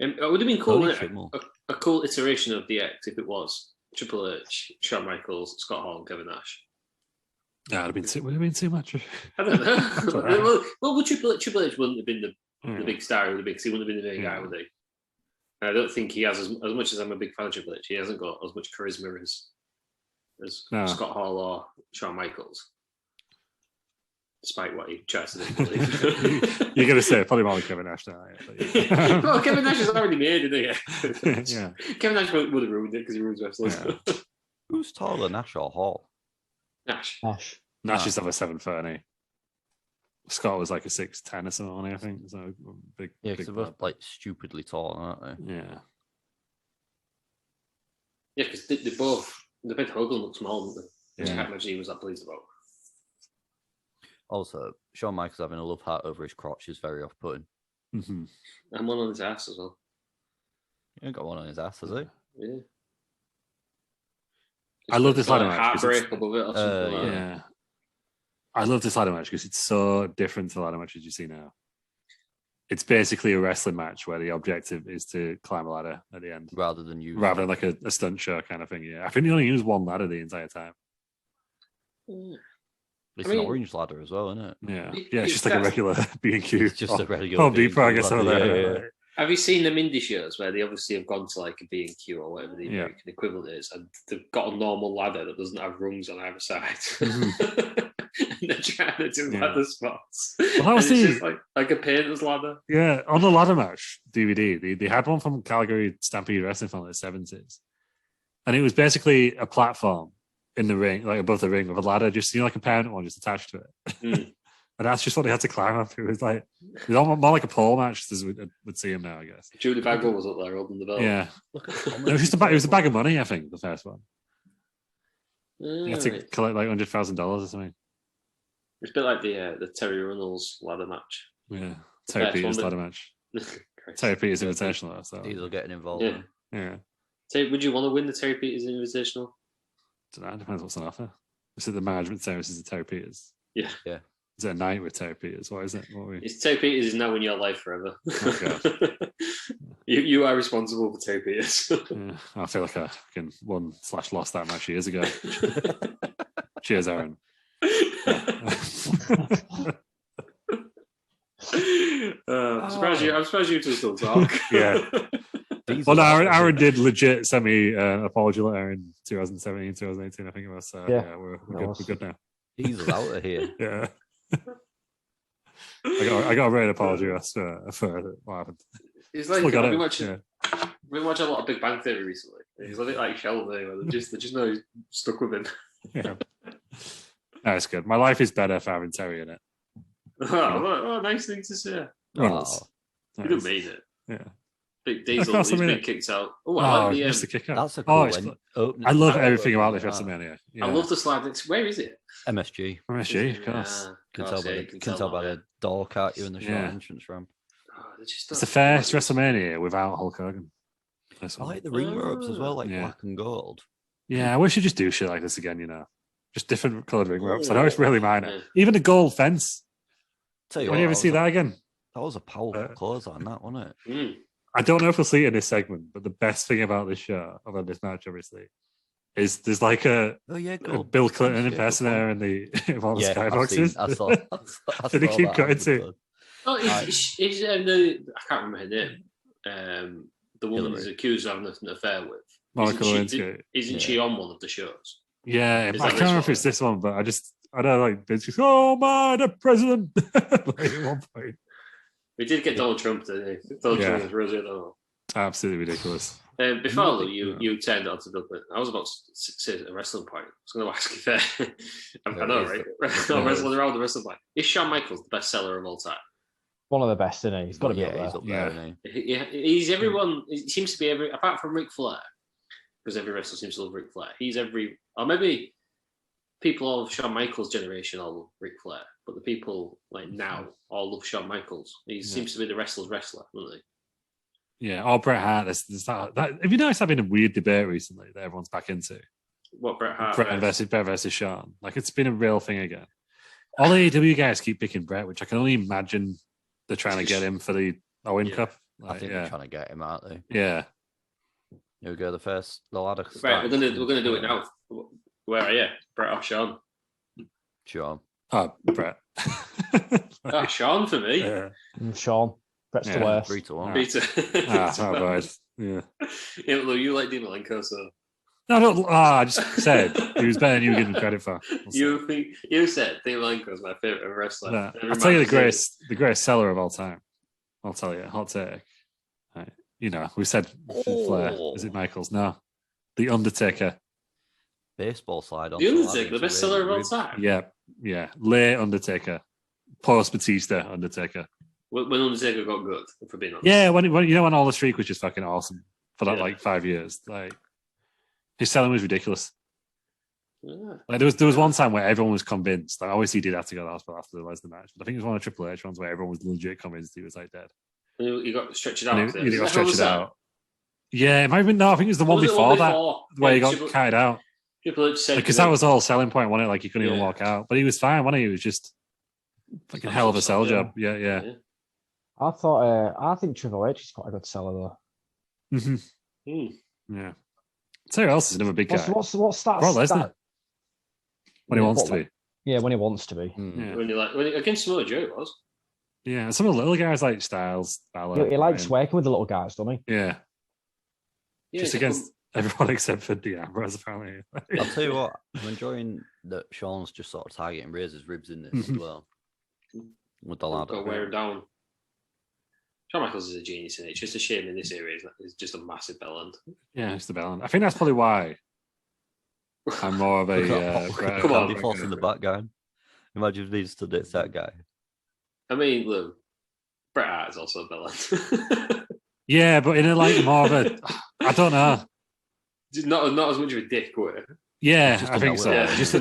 It would have been cool, Holy wouldn't shit, it? more. A cool iteration of DX if it was Triple H, Shawn Michaels, Scott Hall, and Kevin Nash. Yeah, would have been too much. I don't know. Alright. well, Triple H wouldn't have been the Yeah. big star, the big. He wouldn't have been the big guy, Yeah. would he? And I don't think he has as much as I'm a big fan of Triple H. He hasn't got as much charisma as No. Scott Hall or Shawn Michaels, despite what he tries to do. You're going to say probably more than Kevin Nash now. Yeah. Well, Kevin Nash has already made it, isn't he? Yeah. Kevin Nash would have ruined it because he ruins wrestling. Yeah. Who's taller, Nash or Hall? Nash. Nash. Nash is over 7'30". Scott was like a 6'10" or something, I think. So big, Yeah, big because they're both lad. like stupidly tall, aren't they? Yeah. Yeah, because they made Hogan look small, didn't they? Which I Yeah. can't imagine he was that pleased about. Also, Shawn Michaels having a love heart over his crotch is very off-putting. Mm-hmm. And one on his ass as well. He ain't got one on his ass, has he? Yeah. I love this Got ladder a match 'cause Heartbreak it's- above it or something like that. Yeah. I love this ladder match because it's so different to ladder matches you see now. It's basically a wrestling match where the objective is to climb a ladder at the end, Rather than you. rather than like a stunt show kind of thing. Yeah, I think they only use one ladder the entire time. Yeah. It's I mean- an orange ladder as well, isn't it? Yeah, It- yeah, it's just like a that's- regular B&Q. It's just a regular Home Depot, I B&Q guess. ladder, Over yeah, there. yeah. Have you seen them indie shows where they obviously have gone to like a B&Q or whatever the Yeah. American equivalent is, and they've got a normal ladder that doesn't have rungs on either side, Mhm. and they're trying to do Yeah. ladder spots. that And was it's the- just like a painter's ladder. Yeah, on the ladder match DVD, they had one from Calgary Stampede Wrestling from the 70s. And it was basically a platform in the ring, like above the ring, with a ladder, just like a permanent one just attached to it. Mm. And that's just what they had to climb up. It was almost more like a pole match as we would see him now, I guess. Julie Bagwell was up there holding the belt. Yeah. Look at It was just it was a bag of money, I think, the first one. You had to Right. collect like $100,000 or something. It's a bit like the Terry Runnels ladder match. Yeah. Terry First Peters one, ladder match. Christ. Terry Peters Invitational, though. So, Diesel getting involved. Yeah. yeah. Would you want to win the Terry Peters Invitational? Don't know, depends what's on offer. Is it the management services of Terry Peters? Yeah. Yeah. Is it a night with Terry Peters? What is it? What are we? It's Terry Peters is now in your life forever. Oh, you are responsible for Terry Peters. Yeah, I feel like I fucking won/lost that match years ago. Cheers, Aaron. I'm surprised you two still talk. Yeah. Diesel Well, no, ladder. Aaron did legit send me an apology letter in 2017, 2018, I think it was. So, Yeah. yeah, we're That good. was- We're good now. Diesel's out of here. Yeah. I got a written apology for what happened. It's like Still got I've been it. watching, Yeah. been watching a lot of Big Bang Theory recently. He's a bit like Sheldon, where they just know he's stuck with him. Yeah. No, it's good. My life is better for having Terry in it. Oh, nice thing to say. Well, Oh, it's- You didn't mean it. Yeah. Big Diesel, course I he's mean been it. kicked out. Oh, I like the. missed the kick out. that's a Oh, cool it's- opening. I love That everything about this opening, WrestleMania. Yeah. I love the slide. Where is it? MSG. MSG, of course. Can tell by the door, can't you, in the short Yeah. entrance ramp. It's the first WrestleMania without Hulk Hogan. This I one. like the ring ropes as well, like Yeah. black and gold. Yeah, I wish you just do shit like this again, you know. Just different coloured ring ropes. I know it's really minor. Yeah. Even the gold fence. Tell you When what, you ever see was a- that again? That was a powerful Uh, clothesline, that wasn't it? Mm. I don't know if we'll see it in this segment, but the best thing about this show, about this match, obviously, is there's like a Oh yeah, Bill good. Clinton Yeah, good impersonator in the in one of the Yeah, skyboxes. I saw Did they keep that cutting happen, to? but- Oh, it's I can't remember her name. The woman Hillary. who's accused of having an affair with. Monica Isn't she- Lewinsky. Isn't she on one of the shows? Yeah, Is I that can't this remember if one? it's this one, but I don't like. It's just, oh my, the president. Like, at one point. We did get Donald Trump, didn't he? Donald Yeah. Trump was Rosie O'Donnell. Absolutely ridiculous. Before Lou, you turned it on to Douglas. I was about to say a wrestling point. I was going to ask you there. I know, right? I'm wrestling around the wrestling point. Is Shawn Michaels the best seller of all time? One of the best, isn't he? He's got to be up there. He's up there, isn't He's everyone. He seems to be every, apart from Ric Flair, because every wrestler seems to love Ric Flair. He's every, or maybe people of Shawn Michaels' generation all love Ric Flair, but the people like now all love Shawn Michaels. He seems to be the wrestler's wrestler, doesn't he? Yeah, or Bret Hart. There's that. Have you noticed having a weird debate recently that everyone's back into? What, Bret Hart? Bret versus Shawn. Like, it's been a real thing again. All the AEW guys keep picking Bret, which I can only imagine they're trying to get him for the Owen Cup. Like, I think they're trying to get him out there. Yeah. Here we go, the ladder. Right, we're gonna do it now. Where are you, Bret or Shawn? Shawn. Oh, Bret. Shawn for me. Yeah. Shawn. Bret's the worst. 3-1. Peter. Oh, right. Yeah. Lou, you like Dean Malenko, so. No, I just said he was better than you were giving credit for. You said Dean Malenko is my favorite wrestler. No, I'll tell you the greatest seller of all time. I'll tell you, hot take. Right. You know, we said Flair. Is it Michaels? No, The Undertaker. Baseball slide on. The Undertaker, the best seller of all time. Yeah. Late Undertaker, post Batista Undertaker. When Undertaker got good, for being honest. Yeah, when all the streak was just fucking awesome for that like 5 years. Like, his selling was ridiculous. Yeah. Like, there was one time where everyone was convinced. Like, obviously, he did have to go to the hospital after the Lesnar match, but I think it was one of Triple H ones where everyone was legit convinced he was like dead. He got stretched out. He got stretched out. Yeah, it might have been. No, I think it was the one before that, where he got carried out. Triple H said because that was the whole selling point, wasn't it? Like, he couldn't even walk out, but he was fine, wasn't he? He was just like a hell of a sell job. Yeah. I think Triple H is quite a good seller though. Yeah. So who else is another big guy? What's that? Brock Lesnar. When he wants to be. Yeah, when he wants to be. Yeah. When against Samoa Joe it was. Yeah, and some of the little guys like Styles, Balor. He likes working with the little guys, doesn't he? Yeah. Just against everyone except for Dean Ambrose, apparently. I'll tell you what, I'm enjoying that Sean's just sort of targeting Razor's ribs in this as well. With the ladder. Got to wear him down. Shawn Michaels is a genius in it. It's just a shame in this area. It's just a massive bell end. Yeah, it's the bell end. I think that's probably why I'm more of a... come on, he falls in the back guy. Imagine if he stood next to that guy. I mean, look, Bret Hart is also a bell end. Yeah, but in a like more of a... I don't know. Not as much of a dick, would it? Yeah, I think so. Yeah. It's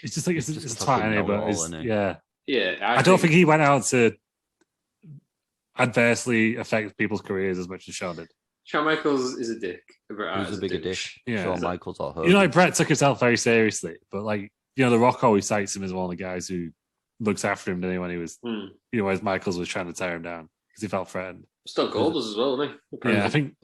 just like it's tiny, but yeah. Yeah, I don't think he went out to adversely affect people's careers as much as Shawn did. Shawn Michaels is a dick. Who's a bigger dick? Yeah. Shawn Michaels or her? You know, like Bret took himself very seriously, but like, you know, The Rock always cites him as one of the guys who looks after him, didn't he, when he was, you know, as Michaels was trying to tear him down because he felt threatened. Stone Cold does as well, isn't he? Yeah, I think.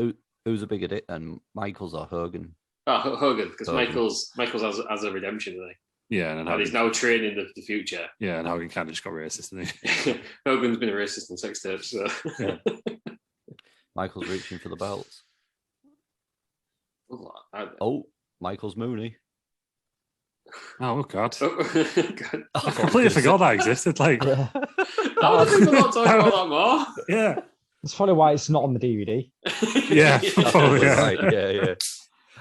Who's a bigger dick then, Michaels or Hogan? Oh, Hogan, because Michaels has a redemption, doesn't he? Yeah, and he's now training the future. Yeah, and Hogan kind of just got racist, didn't he? Hogan's been a racist on sex tapes, so. Yeah. Michael's reaching for the belts. Oh, Michael's Mooney. Oh God! God. I completely forgot that existed. Like, I was not talking about that more. Yeah, that's probably why it's not on the DVD. Yeah, probably, yeah. Right. Yeah.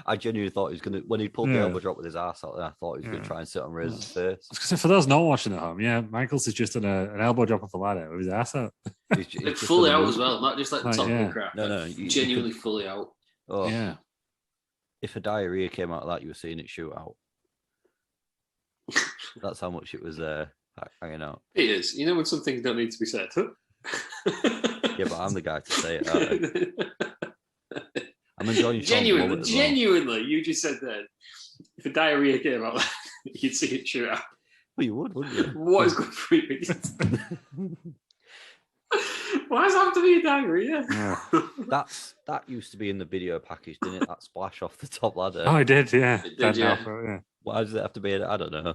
I genuinely thought he was going to, when he pulled the elbow drop with his ass out there, I thought he was going to try and sit on Razor's face. Because for those not watching at home, Michaels has just done an elbow drop off the ladder with his ass out. He's fully out as well, not just like the top of the crap. No, genuinely fully out. Oh, yeah. If a diarrhea came out of that, you were seeing it shoot out. That's how much it was hanging out. It is. You know when some things don't need to be said. Yeah, but I'm the guy to say it. I'm enjoying genuinely, you just said that if a diarrhea came out, you'd see it shoot out. Well, you would, wouldn't you? What is good for you? Why does it have to be a diarrhea? Yeah. That used to be in the video package, didn't it? That splash off the top ladder. Oh, it did, yeah. It did, yeah. Why does it have to be? I don't know.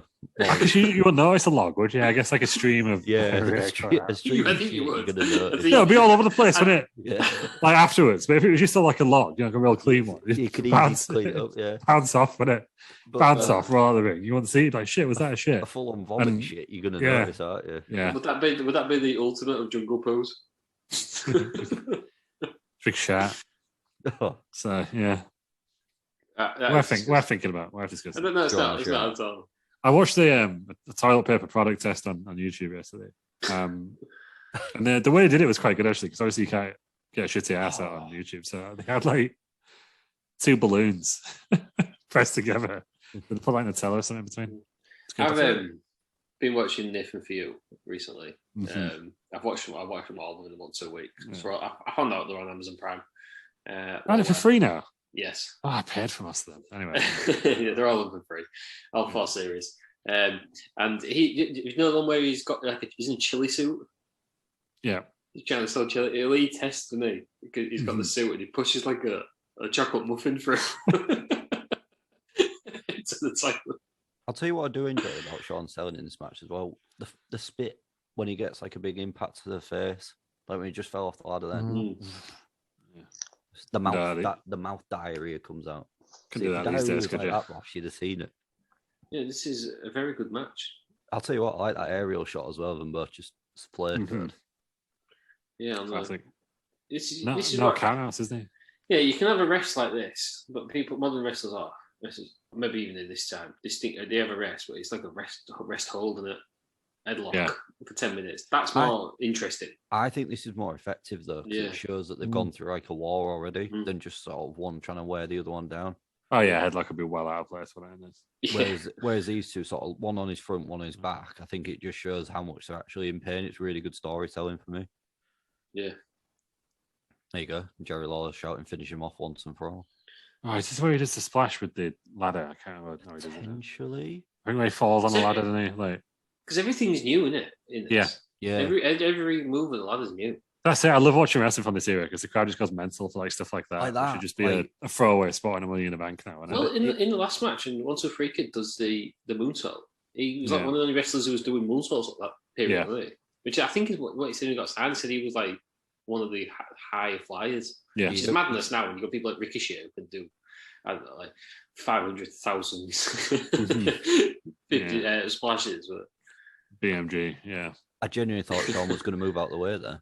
You wouldn't notice a log, would you? I guess like a stream of a stream. I think you would. It'll be all over the place, wouldn't it? Yeah. Like afterwards, but if it was just like a log, like a real clean one, you could easily clean it up. Yeah. Bounce off, wouldn't it? Bounce off, right out the ring. You wouldn't see it. Like shit, was that a shit? A full-on vomit shit. You're gonna notice, aren't you? Yeah. Would that be the ultimate of jungle pose? Big shot. Oh, So yeah, That we're is thinking about. We're I discussing. don't know. It's Sure, not. It's sure. not at all. I watched the toilet paper product test on YouTube yesterday, and the way they did it was quite good actually, because obviously you can't get a shitty ass out on YouTube. So they had like 2 balloons pressed together and put like Nutella or something in between. It's good. I've been watching Nathan for You recently. Mhm. I've watched them all within once a week. Yeah. So I found out they're on Amazon Prime. And it for free now. Yes. Oh, I paid for most of them. Anyway, Yeah, they're all of them for free. All 4 series. And you know the one where he's got he's in chili suit. yeah. He's trying to sell chili. He tests me because he's got the suit and he pushes like a chocolate muffin through into the toilet. I'll tell you what I do enjoy about Sean selling in this match as well. The spit when he gets like a big impact to the face, like when he just fell off the ladder. Then the mouth, the mouth diarrhea comes out. Could See, do if that the these diarrhea days, was could like you? that, Ross, you'd have seen it. Yeah, this is a very good match. I'll tell you what, I like that aerial shot as well. Them both just play good. Yeah, I'm like, Classic. this is No what, countouts, isn't he? yeah, you can have a rest like this, but modern wrestlers are. Maybe even in this time, they have a rest, but it's like a rest hold and a headlock for 10 minutes. That's more interesting. I think this is more effective though, because it shows that they've gone through like a war already, than just sort of one trying to wear the other one down. Oh yeah, headlock would be well out of place for that. Whereas these two sort of one on his front, one on his back, I think it just shows how much they're actually in pain. It's really good storytelling for me. Yeah. There you go. Jerry Lawler shouting, finish him off once and for all. Oh, is this where he does the splash with the ladder? I can't remember how he does it. Potentially. I think where he falls on the ladder, doesn't he? Like, because everything's new, isn't it? In this? Yeah. Every move of the ladder's new. that's it. I love watching wrestling from this era because the crowd just goes mental for like stuff like that. Like that, It should just be like- a throwaway spot in a Money in the Bank now. Well, in the last match, and once a free kid does the moonsault, he was like Yeah. one of the only wrestlers who was doing moonsaults at that period, Yeah. wasn't he? Which I think is what he said when he got signed. He said he was like one of the high flyers. Yeah. Which is madness now when you got people like Ricochet who can do, I don't know, like 500,000 splashes. But BMG, yeah. I genuinely thought Sean was going to move out the way there.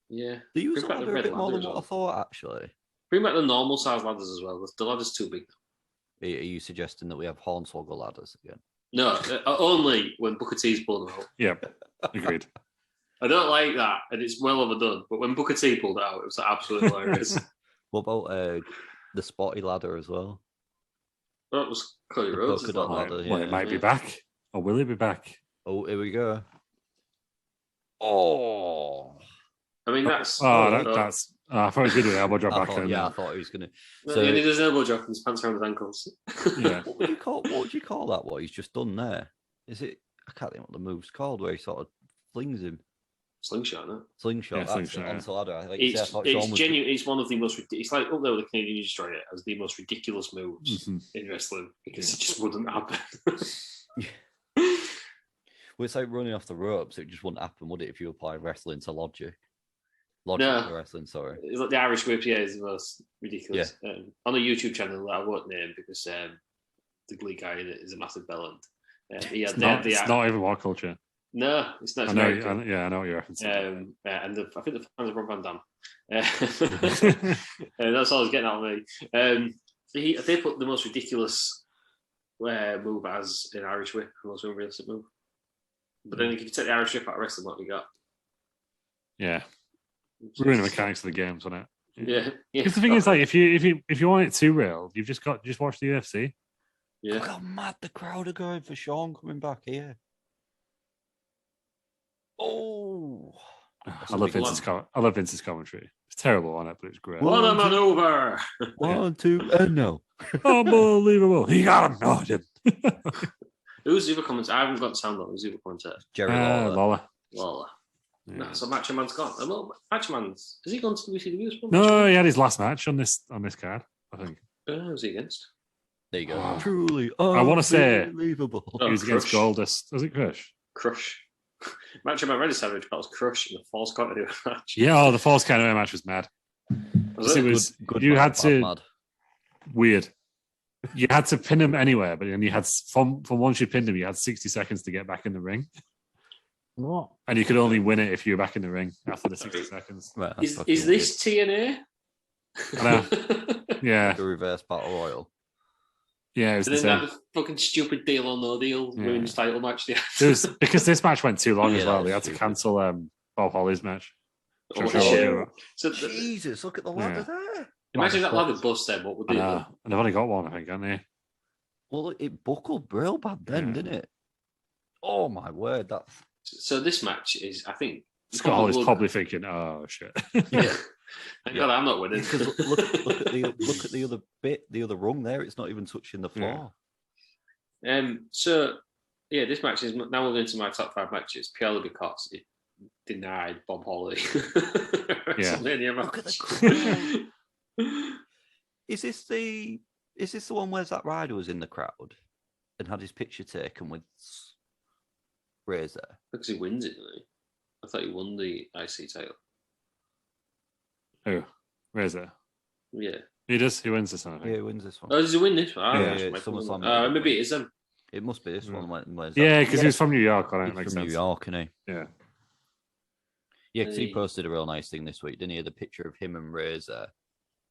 yeah, They use Bring a back the ladder a red bit more ladder than as what I well. thought, actually. bring back the normal size ladders as well. The ladder's too big. Are you suggesting that we have Hornswoggle ladders again? No, only when Booker T's pulled them out. Yeah, agreed. I don't like that, and it's well overdone. But when Booker T pulled it out, it was absolutely hilarious. What about the spotty ladder as well? That was Cody The Rhodes. polka is dot that ladder, right? Well, it might be back. Or will it be back? Oh, here we go. Oh, I mean, that's. That's. I thought he was going to do the elbow drop I back thought, then. yeah, I thought he was going to. So, So- he does an elbow drop and his pants around his ankles. Yeah. What would you call that? What he's just done there? Is it? I can't think what the move's called. Where he sort of flings him, Slingshot, no? slingshot, Yeah, that's slingshot, it, yeah. onto the ladder. Like you said, I It's thought Sean was- genuine. It's one of the most. It's like up there with the Canadian Destroyer as the most ridiculous moves Mhm. in wrestling because it just wouldn't happen. Well, it's like running off the ropes. It just wouldn't happen, would it, if you apply wrestling to logic? Logic No. to wrestling, sorry. It's like the Irish whip, yeah, is the most ridiculous. On a YouTube channel that I won't name because the Glee guy in it is a massive bellend. It's not even War Culture. No, it's not. I It's know, American. I know what you're referencing. And I think the fans of Rob Van Dam. And that's all I was getting out of me. They put the most ridiculous move as an Irish whip, the most unrealistic move. But then if you take the Irish whip out of wrestling, what have you got? Yeah. Ruin the mechanics of the games, wasn't it? Yeah. Because the thing is, like, if you want it too real, you've just watch the UFC. yeah. Look how mad the crowd are going for Sean coming back here. Oh, I love Vince's commentary. It's terrible on it, but it's great. What a maneuver! 1, 2, and no. Unbelievable! He got him. No, I didn't. Who's the other commentator? I haven't got sound on. Who's the other commentator? Jerry Lawler. Lawler. Lawler. Yeah. No, so Macho Man's gone. Well, Macho Man's has he gone to WCW? as well? No, he had his last match on this card, I think. Who's he against? There you go. Oh. Truly, I wanna say- unbelievable. Oh, He was against Crush. Goldust. Was it Crush? Crush. Macho Man Ready Savage battles Crush in the false continuity match. Yeah, the false kind of match was mad. Was It it? was Good you mad, had bad to mad. weird. You had to pin him anywhere, but then you had from once you pinned him, you had 60 seconds to get back in the ring. What? And you could only win it if you were back in the ring after the 60 seconds. Right, Is this TNA? I know. Yeah. The reverse battle royal. Yeah, it was And the then same. that fucking stupid deal or no deal women's title match. Because this match went too long as well. that They was had to stupid. cancel Bob Holly's match. Oh, Which I'm sure we'll do. So Jesus, look at the ladder there. imagine that ladder bust then. What would I they know. do? And they've only got one, I think, haven't they? Well, look, it buckled real bad then, didn't it? Oh my word! That's So this match is, I think, Scott Hall is probably thinking, "Oh shit." yeah. Thank God I'm not winning. Because look at the other bit, the other rung there. It's not even touching the floor. So yeah, this match is now we're going to my top 5 matches purely because it denied Bob Holly. WrestleMania Look at match. the Is this the one where Zack Ryder was in the crowd and had his picture taken with Razor? Because he wins it, doesn't he? I thought he won the IC title. Who? Razor. Yeah. He does. He wins this one. I Yeah, think. he wins this one. Oh, does he win this one? Yeah, it's SummerSlam. Maybe it is him. It must be this one. Where's Yeah, because he was from New York. On it He's makes from sense. New York, isn't he? Yeah. Yeah, because he posted a real nice thing this week, didn't he? The picture of him and Razor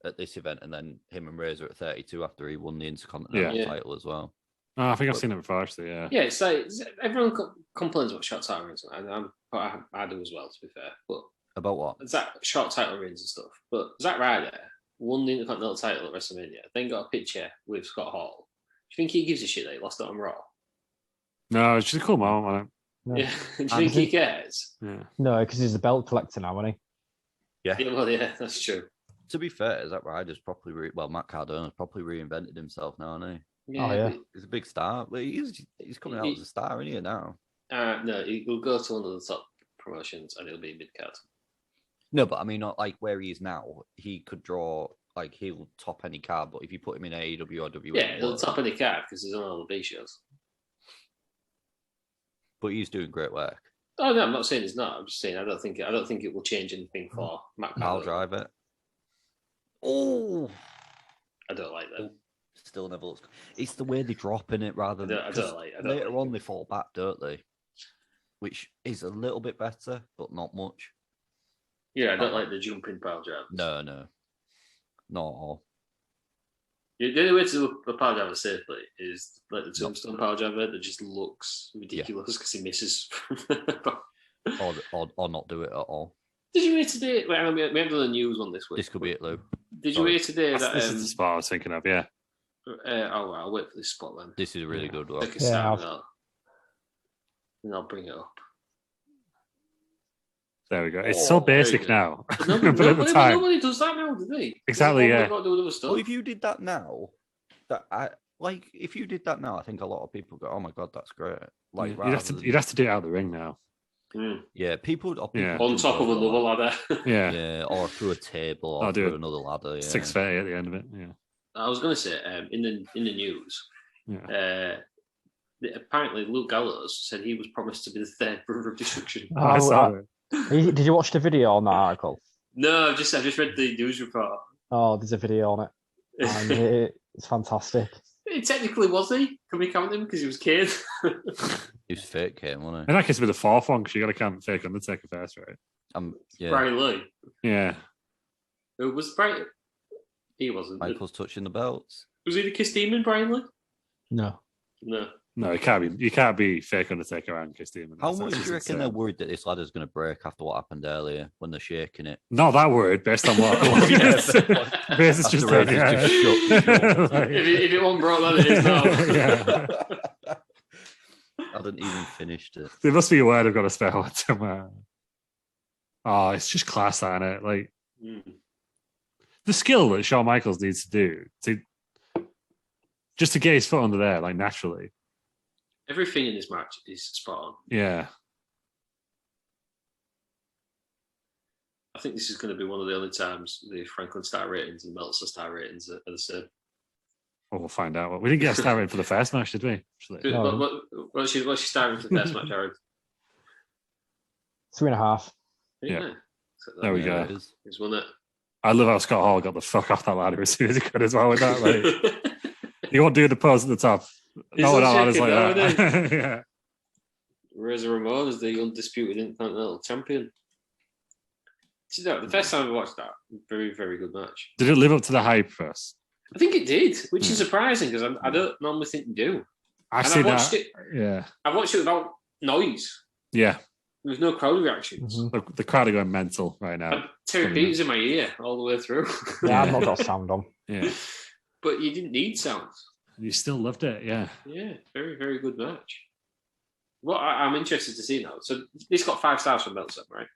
at this event, and then him and Razor at 32 after he won the Intercontinental title as well. Oh, I think I've seen it before, actually. Yeah. Yeah, it's like everyone complains about short title reigns, and I do as well, to be fair. But About what? short title reigns and stuff. But Zack Ryder won the Intercontinental title at WrestleMania, then got a picture with Scott Hall. Do you think he gives a shit that he lost it on Raw? No, it's just a cool moment, wasn't No. Yeah. Do you think he cares? it? Yeah. No, because he's a belt collector now, isn't he? Yeah. Yeah, well, yeah, that's true. To be fair, Zack Ryder's probably Matt Cardona's probably reinvented himself now, hasn't he? Yeah, Oh, yeah. He's a big star. But he's coming out as a star, isn't he, now? No, he'll go to one of the top promotions and it'll be mid card. No, but I mean, not like where he is now. He could draw, like, he'll top any card, but if you put him in AEW or WWE... Yeah, he'll top any card because he's on all the B shows. But he's doing great work. Oh, no, I'm not saying he's not. I'm just saying I don't think it will change anything for Matt I'll Cardona. drive it. Oh! I don't like that. Still never looks... It's the way they drop in it rather than... I don't like later on, it. they fall back, don't they? Which is a little bit better, but not much. Yeah, I don't like the jumping pile drive. No. Not at all. The only way to do a pile driver safely is like the tombstone pile driver that just looks ridiculous because he misses. or not do it at all. Did you hear today? We haven't done a news one this week. This could be it, Lou. Did you hear today that? This is the spot I was thinking of, yeah. I'll wait for this spot then. This is a really good one. Take a sound out, and I'll bring it up. There we go. It's so basic now. Nobody does that now, do they? Exactly, yeah. Well, if you did that now, if you did that now, I think a lot of people go, "Oh my god, that's great!" Like, you'd have to do it out of the ring now. Yeah, people on top of another ladder. Yeah, or through a table, or through another ladder. Yeah. 6:30 at the end of it. Yeah. I was going to say in the news. Apparently, Luke Gallows said he was promised to be the third brother of destruction. Did you watch the video on that article? No, I've just read the news report. Oh, there's a video on it. And it's fantastic. Technically, was he? Can we count him because he was Kane? He was fake Kane, wasn't In that case, it'd be the fourth one because you got to count fake Undertaker first, right? Yeah. Brian Lee. Yeah. Who was Brian? He wasn't. Michael's touching the belts. Was he the Kiss Demon, Brian Lee? No. No, it can't be. You can't be fake Undertaker and Kiss Demon. How much do you reckon they're worried that this ladder's going to break after what happened earlier when they're shaking it? Not that word, based on what? Based just shut. If it wasn't brought, then it is now. I hadn't even finished it. There must be a word I've got to spell it somewhere. Oh, it's just class, isn't it? Like the skill that Shawn Michaels needs to do just to get his foot under there, like naturally. Everything in this match is spot on. Yeah. I think this is going to be one of the only times the Franklin star ratings and Meltzer star ratings are the same. Well, we'll find out. We didn't get a star rating for the first match, did we? What's your star rating for the first match, Aaron? 3.5. Yeah. There we go. He's won it. I love how Scott Hall got the fuck off that ladder as soon as he could as well with that. Like, you won't do the pose at the top. No, ladder's like that. Yeah. Razor Ramon is the undisputed Intercontinental Champion. You know, the first time I watched that, very, very good match. Did it live up to the hype first? I think it did, which is surprising because I don't normally think they do. I watched it. Yeah, I watched it without noise. Yeah, there's no crowd reactions. The crowd are going mental right now. Terry Peters in my ear all the way through. Yeah, I've not got sound on. Yeah, but you didn't need sound. You still loved it. Yeah, yeah, very, very good match. What I'm interested to see now. So this got 5 stars from Meltzer, right?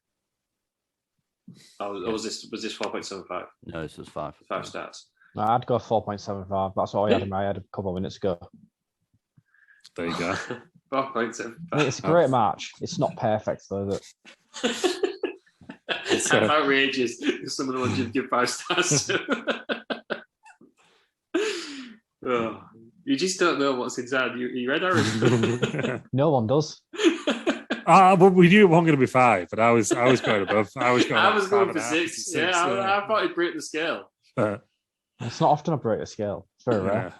Or was this 4.75? No, this was 5. 5 stars. No, I'd go 4.75. That's what I had in my head a couple of minutes ago. There you go. 4.75. It's a great match. It's not perfect though, is it? It's outrageous. Some of the ones you'd give 5 stars to. Oh, you just don't know what's inside. You read Aaron? No one does. But we knew it wasn't going to be 5, but I was going above. I was going for 6. Yeah, I thought he'd break the scale. It's not often I break the scale. It's very rare.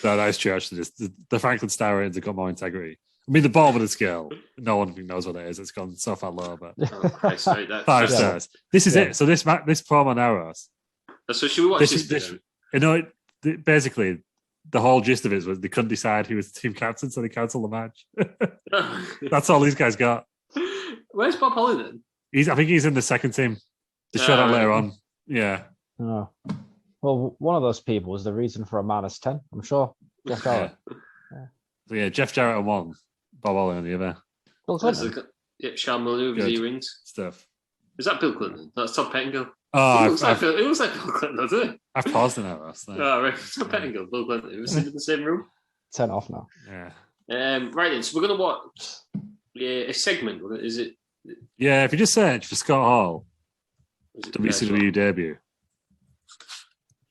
No, that's true. Actually, the Franklin Star ratings have got more integrity. I mean, the bottom of the scale, no one knows what it is. It's gone so far low, but 5 stars. This is it. So this promo now, Ross. So should we watch this? You know, basically, the whole gist of it was they couldn't decide who was the team captain, so they cancelled the match. That's all these guys got. Where's Bob Holly then? I think he's in the second team. They show that later on. Yeah. Oh. Well, one of those people was the reason for a -10, I'm sure. Jeff Jarrett. So Jeff Jarrett on one, Bob Holly on the other. Bill Clinton. Sean Malou with the rings. Stuff. Is that Bill Clinton? That's Tom Pettingill. Oh, it looks like Bill Clinton, doesn't it? I've paused it now, Ross. Oh, right. Tom Pettingill, Bill Clinton. It was in the same room. Turn off now. Yeah. Right then, so we're going to watch a segment. Is it? Yeah, if you just search for Scott Hall, WCW debut.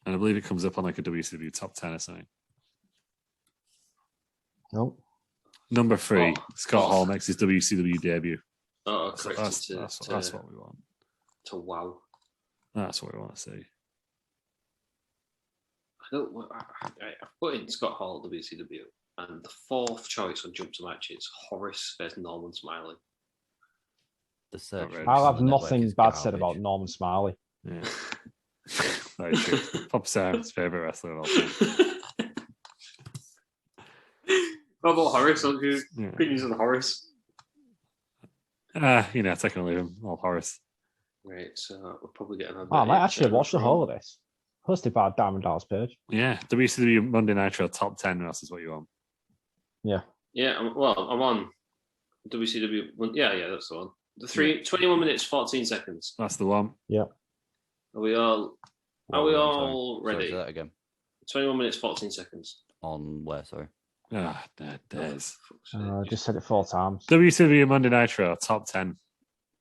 And I believe it comes up on like a WCW top 10 or something. Nope. Number 3, Scott Hall makes his WCW debut. Oh, so that's what we want. To wow. That's what we want to see. I put in Scott Hall WCW, and the 4th choice on Jump to Match is Horace versus Norman Smiley. The search. I'll have nothing bad said about Norman Smiley. Yeah. Very true. Pop Sam's favourite wrestler of all time. What about Horace? What your opinions on Horace? Taking a leave him. All Horace. Right, so we'll probably get another. I might actually watch the whole of this. Hosted by Diamond Dallas Page. Yeah, WCW Monday Nitro top 10. Ross is what you want. Yeah. Yeah, I'm on WCW. Yeah, that's the one. 21 minutes, 14 seconds. That's the one. Yeah. Are we all ready? Sorry, that again. 21 minutes, 14 seconds. On where, sorry? There's. I just said it 4 times. WCW Monday Nitro, top 10.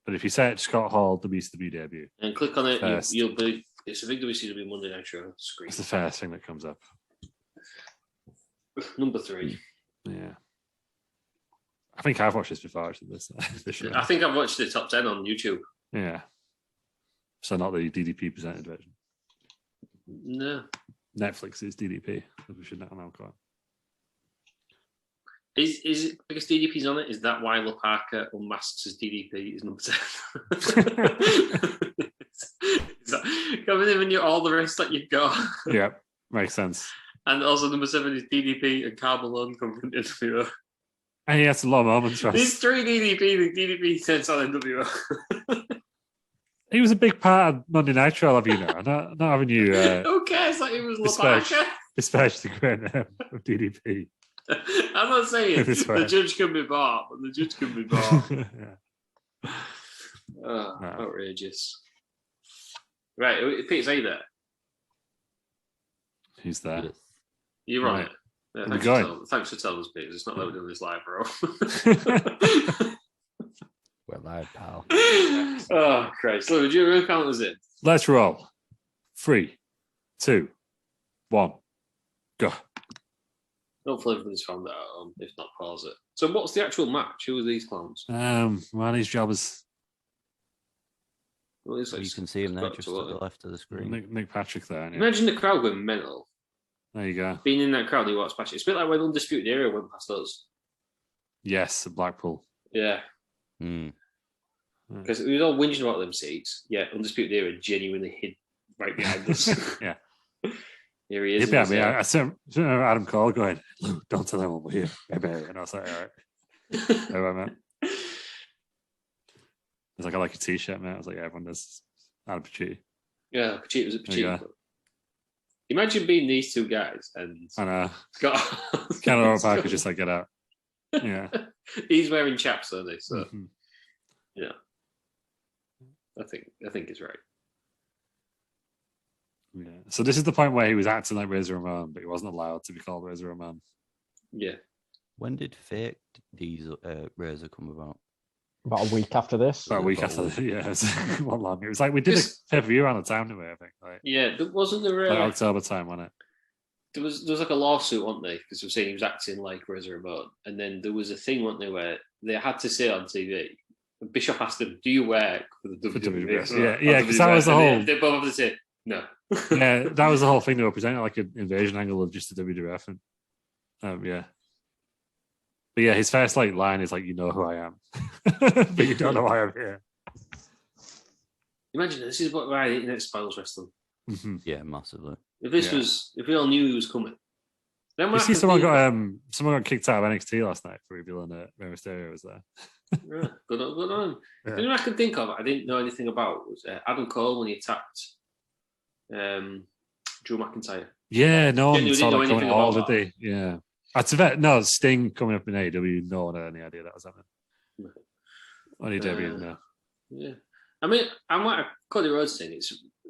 But if you search Scott Hall, WCW debut. And click on it, you'll be. It's a big WCW Monday Nitro screen. It's the first thing that comes up. Number 3. Yeah. I think I've watched this before, actually. This show. I think I've watched the top 10 on YouTube. Yeah. So not the DDP presented version. No. Netflix is DDP. We should not know quite. Is it because DDP's on it? Is that why La Parka unmasks as DDP is number 10? Coming in all the rest that you've got. Yeah, makes sense. And also number 7 is DDP and Karl Malone come from NWO. And he has a lot of moments. These 3 DDP, the DDP sends on NWO. He was a big part of Monday Nitro, have you know? Not having you. Who cares that he was La Parka? Especially the great name of DDP. I'm not saying the judge can be bought, but the judge can be bought. Outrageous. Right, Pete's, are you there? He's there. You're right. Yeah, thanks for telling us, Pete. It's not that we're doing this live, bro. We're live, pal. Oh, Christ. Look, would you really count us in? Let's roll. 3, 2, 1, go. Hopefully everybody's found that at home. If not, pause it. So what's the actual match? Who are these clowns? Well, his job is... Well, you can see him there just to the left of the screen. Nick Patrick there. Yeah. Imagine the crowd going mental. There you go. Being in that crowd, he walks past you. It's a bit like when Undisputed Era went past us. Yes, Blackpool. Yeah. Because we were all whinging about them seats. Yeah, Undisputed Era genuinely hid right behind us. Yeah. Here he is. Yeah, I saw Adam Cole going, don't tell anyone we're here. And I was like, all right. All right, man. It's like, I like a t-shirt, man. I was like, yeah, everyone does. Adam Pacitti. Yeah, Pacitti was a Pacitti. Imagine being these two guys and I know. Scott Canelo Parker just like, get out. Yeah. He's wearing chaps, aren't they? So yeah. I think it's right. Yeah. So this is the point where he was acting like Razor Ramon, but he wasn't allowed to be called Razor Ramon. Yeah. When did fake Razor come about? About a week after this. About a week after this, yeah. It wasn't long. It was like we did a pay-per-view around the time anyway, I think. Like, yeah, wasn't there like October time, wasn't it? There was like a lawsuit, wasn't there? Because they were saying he was acting like Razor Ramon. And then there was a thing, wasn't there, where they had to say on TV, Bischoff asked them, do you work for the WWE? Yeah, because that was the whole... They both have to say, no. Yeah, that was the whole thing. They were presenting like an invasion angle of just the WWF. And, yeah. But yeah, his first line is like, you know who I am. But you don't know why I'm here. Imagine this is why the internet spoils wrestling. Yeah, massively. If we all knew he was coming. Then you see someone got kicked out of NXT last night for revealing that Rey Mysterio was there. Yeah, good on. Yeah. The only I can think of, I didn't know anything about, was Adam Cole when he attacked Drew McIntyre. Yeah, no one saw that coming at all, did they? Yeah. No, Sting coming up in AEW, no one had any idea that was happening. Only debuted now. Yeah. I mean, I'm like a Cody Rhodes thing.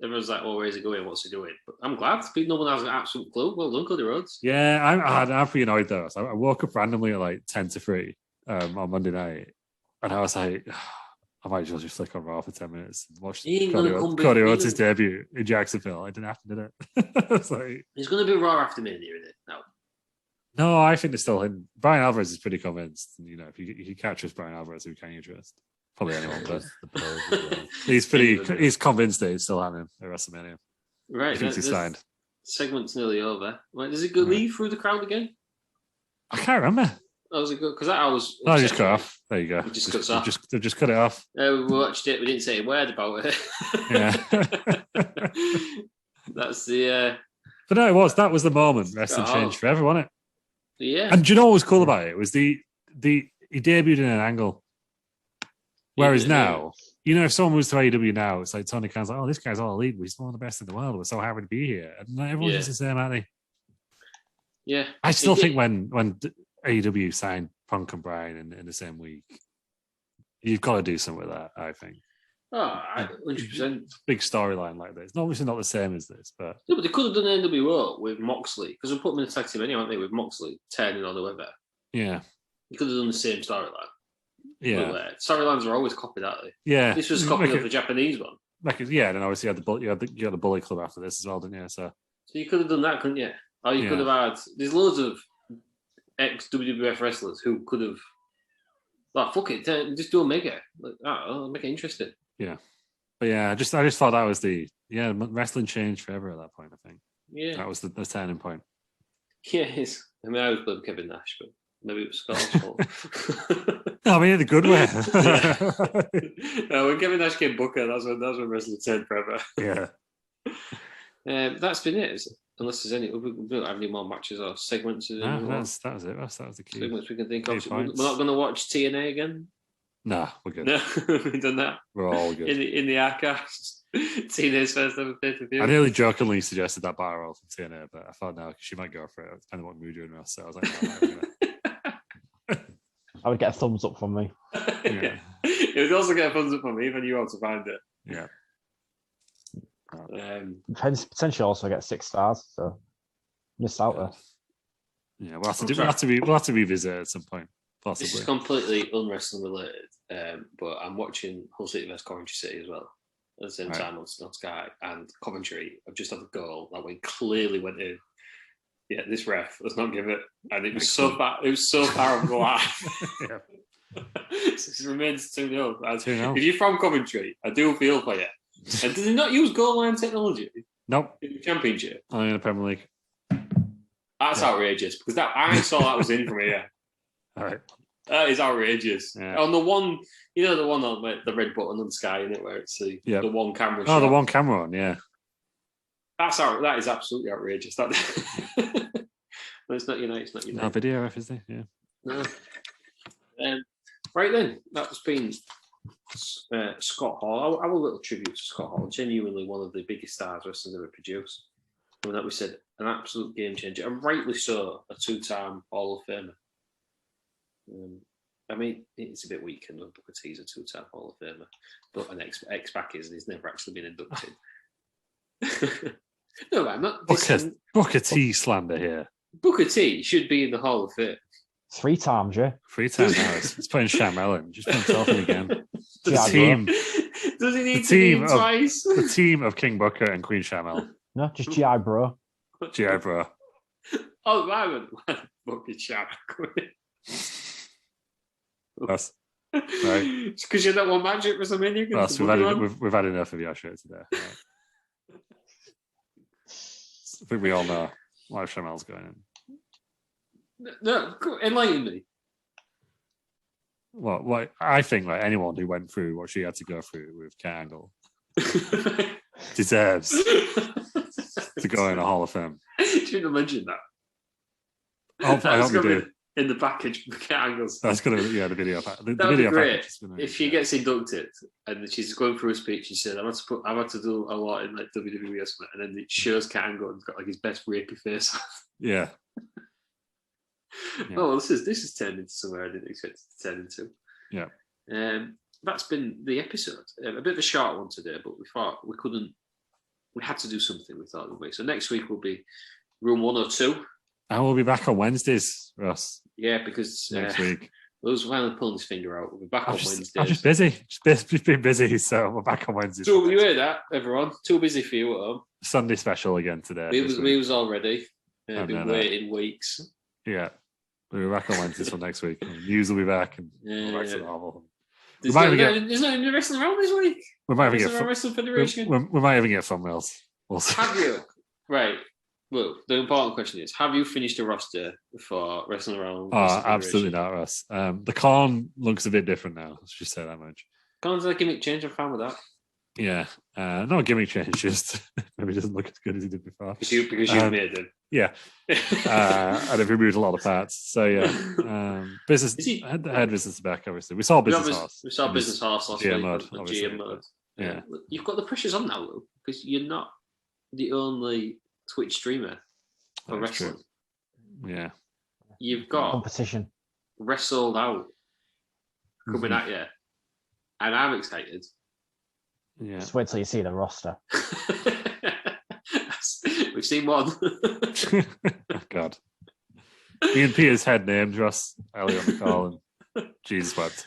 Everyone's like, where's he going? What's he doing? But I'm glad. No one has an absolute clue. Well done, Cody Rhodes. Yeah, I'm pretty annoyed though. So I woke up randomly at like 10 to 3 on Monday night. And I was like, I might as well just click on Raw for 10 minutes and watch Cody Rhodes' debut in Jacksonville. I didn't have to do it. It's like, he's going to be Raw after Mania, isn't it? No, I think they're still in. Brian Alvarez is pretty convinced. You know, if you can't trust Brian Alvarez, who can you trust? Probably anyone, but he's convinced that it's still happening at WrestleMania. Right. He thinks he's signed. Segment's nearly over. Right, does it go leave through the crowd again? I can't remember. Oh, was it good? Because I was. No, just cut off. There you go. It just cuts off. They've just cut it off. We watched it. We didn't say a word about it. Yeah. That's the. But no, that was the moment wrestling changed forever, wasn't it? Yeah. And do you know what was cool about it? It was he debuted in an angle. Whereas now, you know, if someone moves to AEW now, it's like Tony Khan's like, oh, this guy's all elite. He's one of the best in the world. We're so happy to be here. And everyone's just the same, aren't they? Yeah. I still think when AEW signed Punk and Bryan in the same week, you've got to do something with that, I think. Oh, 100%. Big storyline like this. Obviously not the same as this, but... No, but they could have done an NWO with Moxley, because we put them in a tag team anyway, aren't they, with Moxley turning on whoever. Yeah. You could have done the same storyline. Yeah. Storylines are always copied, aren't they? Yeah. This was copied of the Japanese one. Yeah, and obviously you had the Bullet Club after this as well, didn't you? So you could have done that, couldn't you? Or you could have had... There's loads of ex-WWF wrestlers who could have... Like, fuck it, just do a mega. Make it interesting. Yeah. But yeah, I just thought that was wrestling changed forever at that point, I think. Yeah. That was the turning point. Yeah, I mean, I was blaming Kevin Nash, but maybe it was Scott's fault. No, I mean, in the good way. No, when Kevin Nash came Booker, that's when wrestling turned forever. Yeah. That's been it. Unless there's any, we don't have any more matches or segments. No, that was it. That was the key. Segments we can think of. We're not going to watch TNA again. Nah, we're good. No, we've done that. We're all good. In the archives. TNA's first ever pay-per-view. I nearly jokingly suggested that battle royal from TNA, but I thought no, she might go for it. Depending on what mood you're in, so I was like, no, I would get a thumbs up from me. Yeah. It would also get a thumbs up from me if I knew how to find it. Yeah. Potentially also get 6 stars, so missed out there. Yeah, we'll have to revisit it at some point. Possibly. This is completely unwrestling related, but I'm watching Hull City vs Coventry City as well at the same time on Sky, and Coventry have just had a goal that clearly went in. Yeah, this ref does not give it, and it was so far. It was so far off the line. It remains 2-0. If you're from Coventry, I do feel for you. And did they not use goal line technology? Nope. In the Championship? Only in the Premier League. That's outrageous, because I saw that was in from here. All right. That is outrageous. Yeah. On the one, the one on the red button on the sky, isn't it, where it's the one camera shot. Oh, the one camera on, yeah. That is absolutely outrageous. That no, it's not United. It's not United. No video ref, is there? Yeah. No. Right then, that's been Scott Hall. Our little tribute to Scott Hall. Genuinely one of the biggest stars wrestling's ever produced. And that we said, an absolute game changer, and rightly so, a 2-time Hall of Famer. I mean, it's a bit weak, and Booker T's a 2-time Hall of Famer, but an ex-Pac is, and he's never actually been inducted. No, I'm not. Booker T slander here. Booker T should be in the Hall of Fame. 3 times, yeah. 3 times now. It's playing Sham Ellen. Just put himself in again. Does he need to be in twice? The team of King Booker and Queen Shamel. No, just GI Bro. GI Bro. Oh, man. Fucking Sham. That's right. It's because you're not one match at WrestleMania. We've had enough of your show today. Right. I think we all know why Shamel's going in. No, enlighten me. Well, I think like anyone who went through what she had to go through with Kurt Angle deserves to go in a Hall of Fame. You shouldn't have mentioned that. I hope you do. In the package for Kurt Angle's. That's gonna the video. That would be great if she gets inducted and she's going through a speech. She said, "I've had to do a lot in like WWE or something," and then it shows Kurt Angle and he's got like his best rapey face. Yeah. Oh, well, this is turned into somewhere I didn't expect it to turn into. Yeah. That's been the episode. A bit of a short one today, but we thought we had to do something. We thought, didn't we? So next week will be Room 102. And we'll be back on Wednesdays, Ross. Yeah, because next week. Will's finally pulling his finger out. We'll be back on Wednesdays. I'm just busy. Just been busy, so we're back on Wednesdays. So you heard that, everyone? Too busy for you at home. Sunday special again today. We was all ready. Been waiting weeks. Yeah. We'll be back on Wednesdays for next week. News will be back, and we're back to normal. There's not any wrestling around this week. We might even get Wrestling Federation. We might even get thumbnails. Else. We'll see. Have you? Right. Well, the important question is: have you finished a roster for Wrestling Around? Oh, absolutely not, Russ. The Khan looks a bit different now. Let's just say that much. Khan's a gimmick change. I'm fine with that. Yeah, not a gimmick change. Just maybe doesn't look as good as he did before. Because you made him. Yeah, and they've removed a lot of parts. So yeah, business head business is back. Obviously, we saw Business Horse. We saw Business Horse last week. GM mode. Yeah, you've got the pressures on now, Lou, because you're not the only Twitch streamer for wrestling. True. Yeah, you've got competition. Wrestled Out coming at you, and I'm excited. Yeah, just wait till you see the roster. We've seen one. Oh, God. Ian Peters had named Russ earlier on the call, and Jesus wept.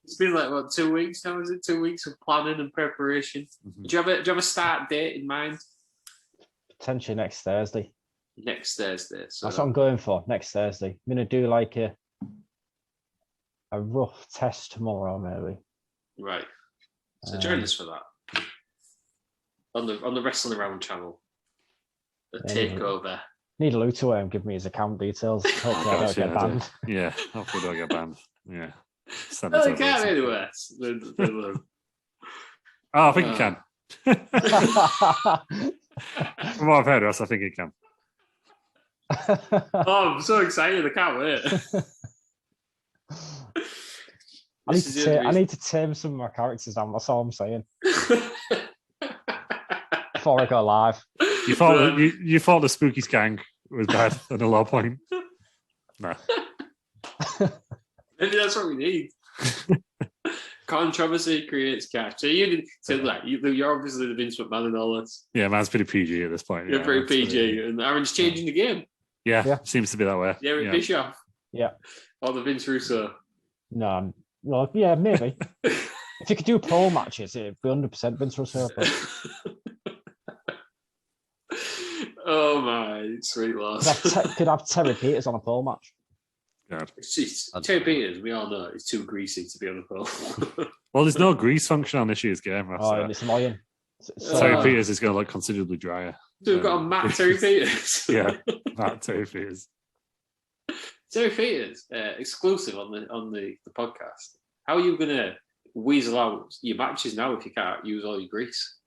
It's been like what, 2 weeks now? Is it 2 weeks of planning and preparation? Mm-hmm. Do you have a start date in mind? Potentially next Thursday. Next Thursday. So that's what I'm going for. Next Thursday. I'm gonna do like a rough test tomorrow, maybe. Right. So join us for that. On the Wrestling Around channel. The takeover. Need Lou to give me his account details. Hopefully I don't get banned. Yeah, hopefully I don't get banned. Yeah. They can't anywhere. I think you can. From what I've heard, Russ, I think you can. Oh, I'm so excited. I can't wait. I need to tame some of my characters down. That's all I'm saying. Before I go live. You thought the spooky skank was bad at a low point? No. Maybe that's what we need. Controversy creates cash. So you're obviously the Vince McMahon and all that. Yeah, man's pretty PG at this point. You're pretty PG, and Aaron's changing the game. Yeah, seems to be that way. Eric Bischoff. Yeah. Or the Vince Russo. No, well, yeah, maybe. If you could do pole matches, it'd be 100% Vince Russo. But... Oh my sweet lord! Could have Terry Peters on a pole match. God. Terry Peters, we all know, is too greasy to be on a pole. Well, there's no grease function on this year's game. It's annoying. Terry Peters is going to look considerably drier. So we've got a Matt Terry Peters. Yeah, Matt Terry Peters. Terry Peters, exclusive on the podcast. How are you gonna weasel out your matches now if you can't use all your grease?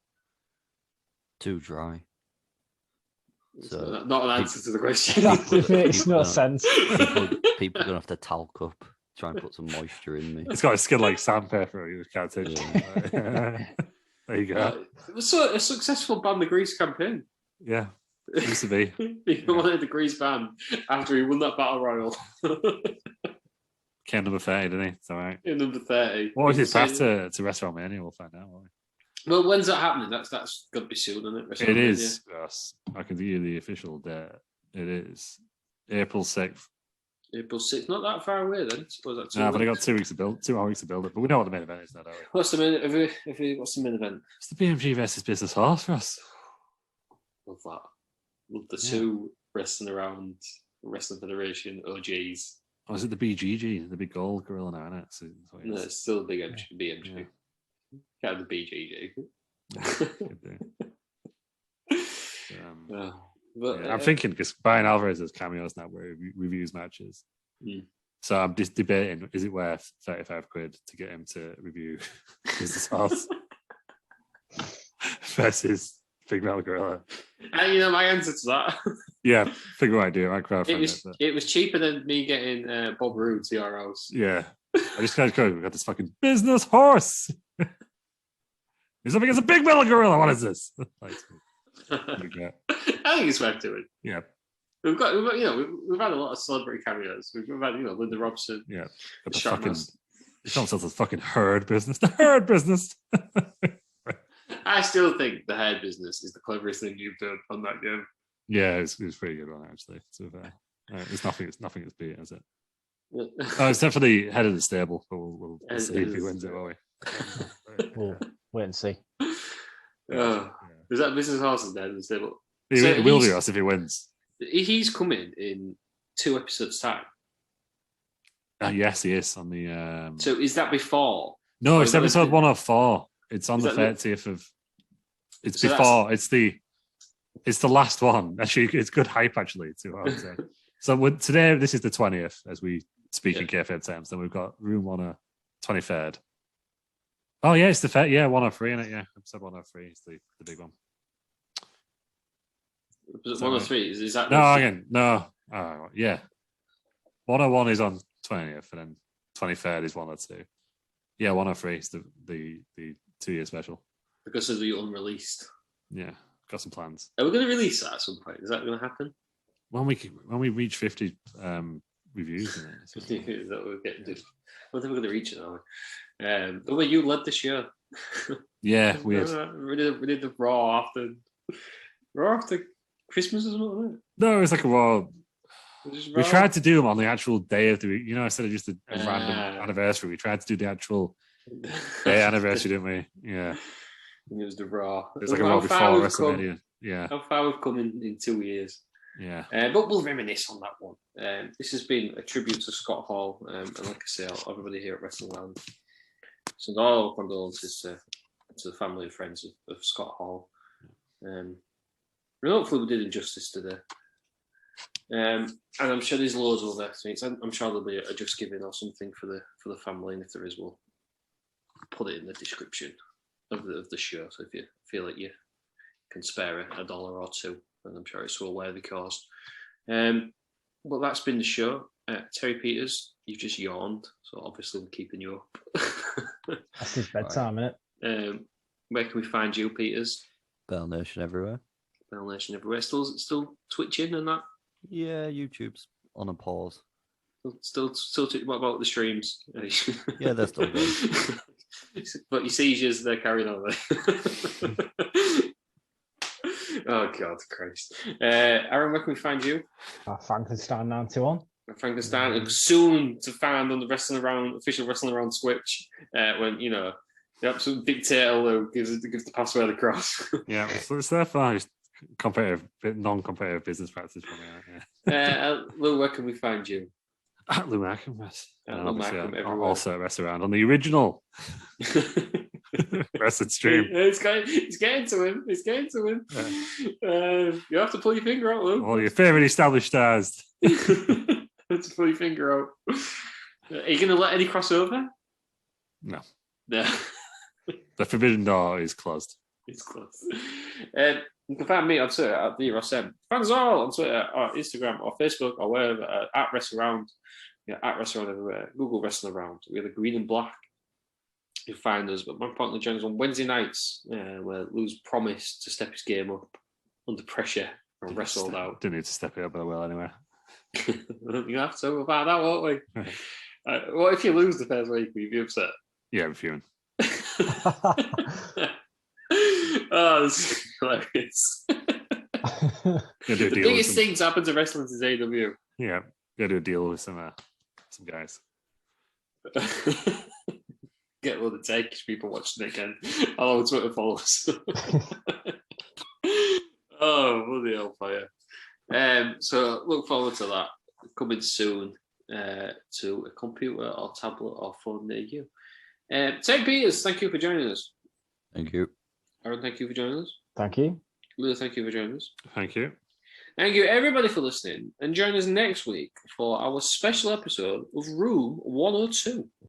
Too dry. So not an answer to the question. That makes no sense. People are gonna have to talc up, try and put some moisture in me. It's got a skin like sandpaper. You can't touch it. There you go. It was a successful ban the grease campaign. Yeah, it used to be. He wanted the grease ban after he won that battle royal. Came number 30, didn't he? It's all right. In number 30. What was his path to WrestleMania? We'll find out. Well, when's that happening? That's got to be soon, isn't it? It is. Yes, I can give you the official date. It is April 6th. April 6th, not that far away then. Suppose that's but I got 2 weeks to build, 2 more weeks to build it. But we know what the main event is now, don't we? What's the main? What's the main event? It's the BMG versus Business Horse for us. Love that. Love the two wrestling around Wrestling Federation OGs. Oh, is it the BGG, the big gold gorilla now, isn't it? So No, it's still a big BMG. Yeah. Kind of the BGG. I'm thinking because Brian Alvarez has cameos now where he reviews matches. So I'm just debating: is it worth £35 to get him to review Business Horse versus Big Metal Gorilla? And you know my answer to that. Yeah, figure I do. I crowdfund it was cheaper than me getting Bob Roode to your house. Yeah, I just got we got this fucking Business Horse. He's up against a Big Metal Gorilla. What is this? I think it's worth doing. Yeah. We've had a lot of celebrity cameos. We've had Linda Robson. Yeah. Got the fucking the fucking Herd Business. The Herd Business. I still think the Herd Business is the cleverest thing you've done on that game. Yeah, it's pretty good one actually. It's nothing it's beat, is it? It's definitely head of the stable, but we'll see if he wins it, won't we? We'll wait and see. Is that Business Horse's head of the stable? It will be us if he wins. He's coming in 2 episodes' time. Yes, he is on the. So is that before? No, it's episode 104. It's on the 30th of. It's so before. It's the last one. Actually, it's good hype. Actually, too. I would say. So today, this is the 20th as we speak in KFM terms. Then we've got Room 23rd. Oh yeah, it's the 103 in it. Yeah, episode 103 is the big one. 103 is that? No, again, no. Yeah, 101 is on 20th, and then 23rd is 102. Yeah, 103 is the 2-year special because of the unreleased. Yeah, got some plans. Are we going to release that at some point? Is that going to happen? When we reach 50 reviews, in it. Is that what we're getting to? I don't think we're going to reach it, are we? The way you led this year. Yeah, we did the Raw after Christmas or something. No, it was like a Raw. We tried to do them on the actual day of the week. Instead of just a random anniversary, we tried to do the actual day anniversary, didn't we? Yeah. And it was the Raw. It was like a Raw before WrestleMania. Yeah. How far we've come in 2 years. Yeah. But we'll reminisce on that one. This has been a tribute to Scott Hall. And like I say, everybody here at Wrestling Land. So all condolences to the family and friends of Scott Hall. And hopefully we did him justice today. And I'm sure there's loads of other things. I'm sure there'll be a just giving or something for the family, and if there is, we'll put it in the description of the show. So if you feel like you can spare $1 or $2, and I'm sure it's well worthy cause. But that's been the show. Terry Peters, you've just yawned, so obviously we're keeping you up. That's his bedtime, isn't it? Where can we find you, Peters? Bell Nation everywhere. Bell Nation everywhere. Still twitching and that? Yeah, YouTube's on a pause. Still. What about the streams? Yeah, they're still going. But your seizures, they're carrying over. Oh God, Christ! Aaron, where can we find you? Frankenstein 91. Frankenstein, soon to find on the official Wrestling Around Twitch. When the absolute dictator Lou gives the password across. Yeah, so it's there for non-competitive business practice for me. Lou, where can we find you? At Lou Mackham, yes. Lou Mackham everywhere. Also at Rest Around on the original Wrestling stream. It's getting to him. Yeah. You have to pull your finger out, Lou. All your favourite established stars. Let's pull your finger out. Are you going to let any crossover? No. No. The forbidden door is closed. It's closed. You can find me on Twitter at TheRossM. Find us all on Twitter or Instagram or Facebook or wherever at Wrestle Around. Yeah, at Wrestle Around everywhere. Google Wrestle Around. We're the green and black. You find us, but more importantly, join us on Wednesday nights where Lou's promised to step his game up under pressure and wrestled out. Didn't need to step it up, but I will anyway. You have to. We'll find out, won't we? What if you lose the first week? Will you be upset? Yeah, I'm fuming. Oh, this is hilarious. The biggest things happen to wrestling is AEW. Yeah, gotta do a deal with some guys. Get all the Turkish people watching it again. I'll on Twitter followers. Oh, bloody hellfire. So look forward to that coming soon to a computer or tablet or phone near you. Ted Peters, thank you for joining us. Thank you. Aaron, thank you for joining us. Thank you. Lou, thank you for joining us. Thank you. Thank you, everybody, for listening. And join us next week for our special episode of Room 102.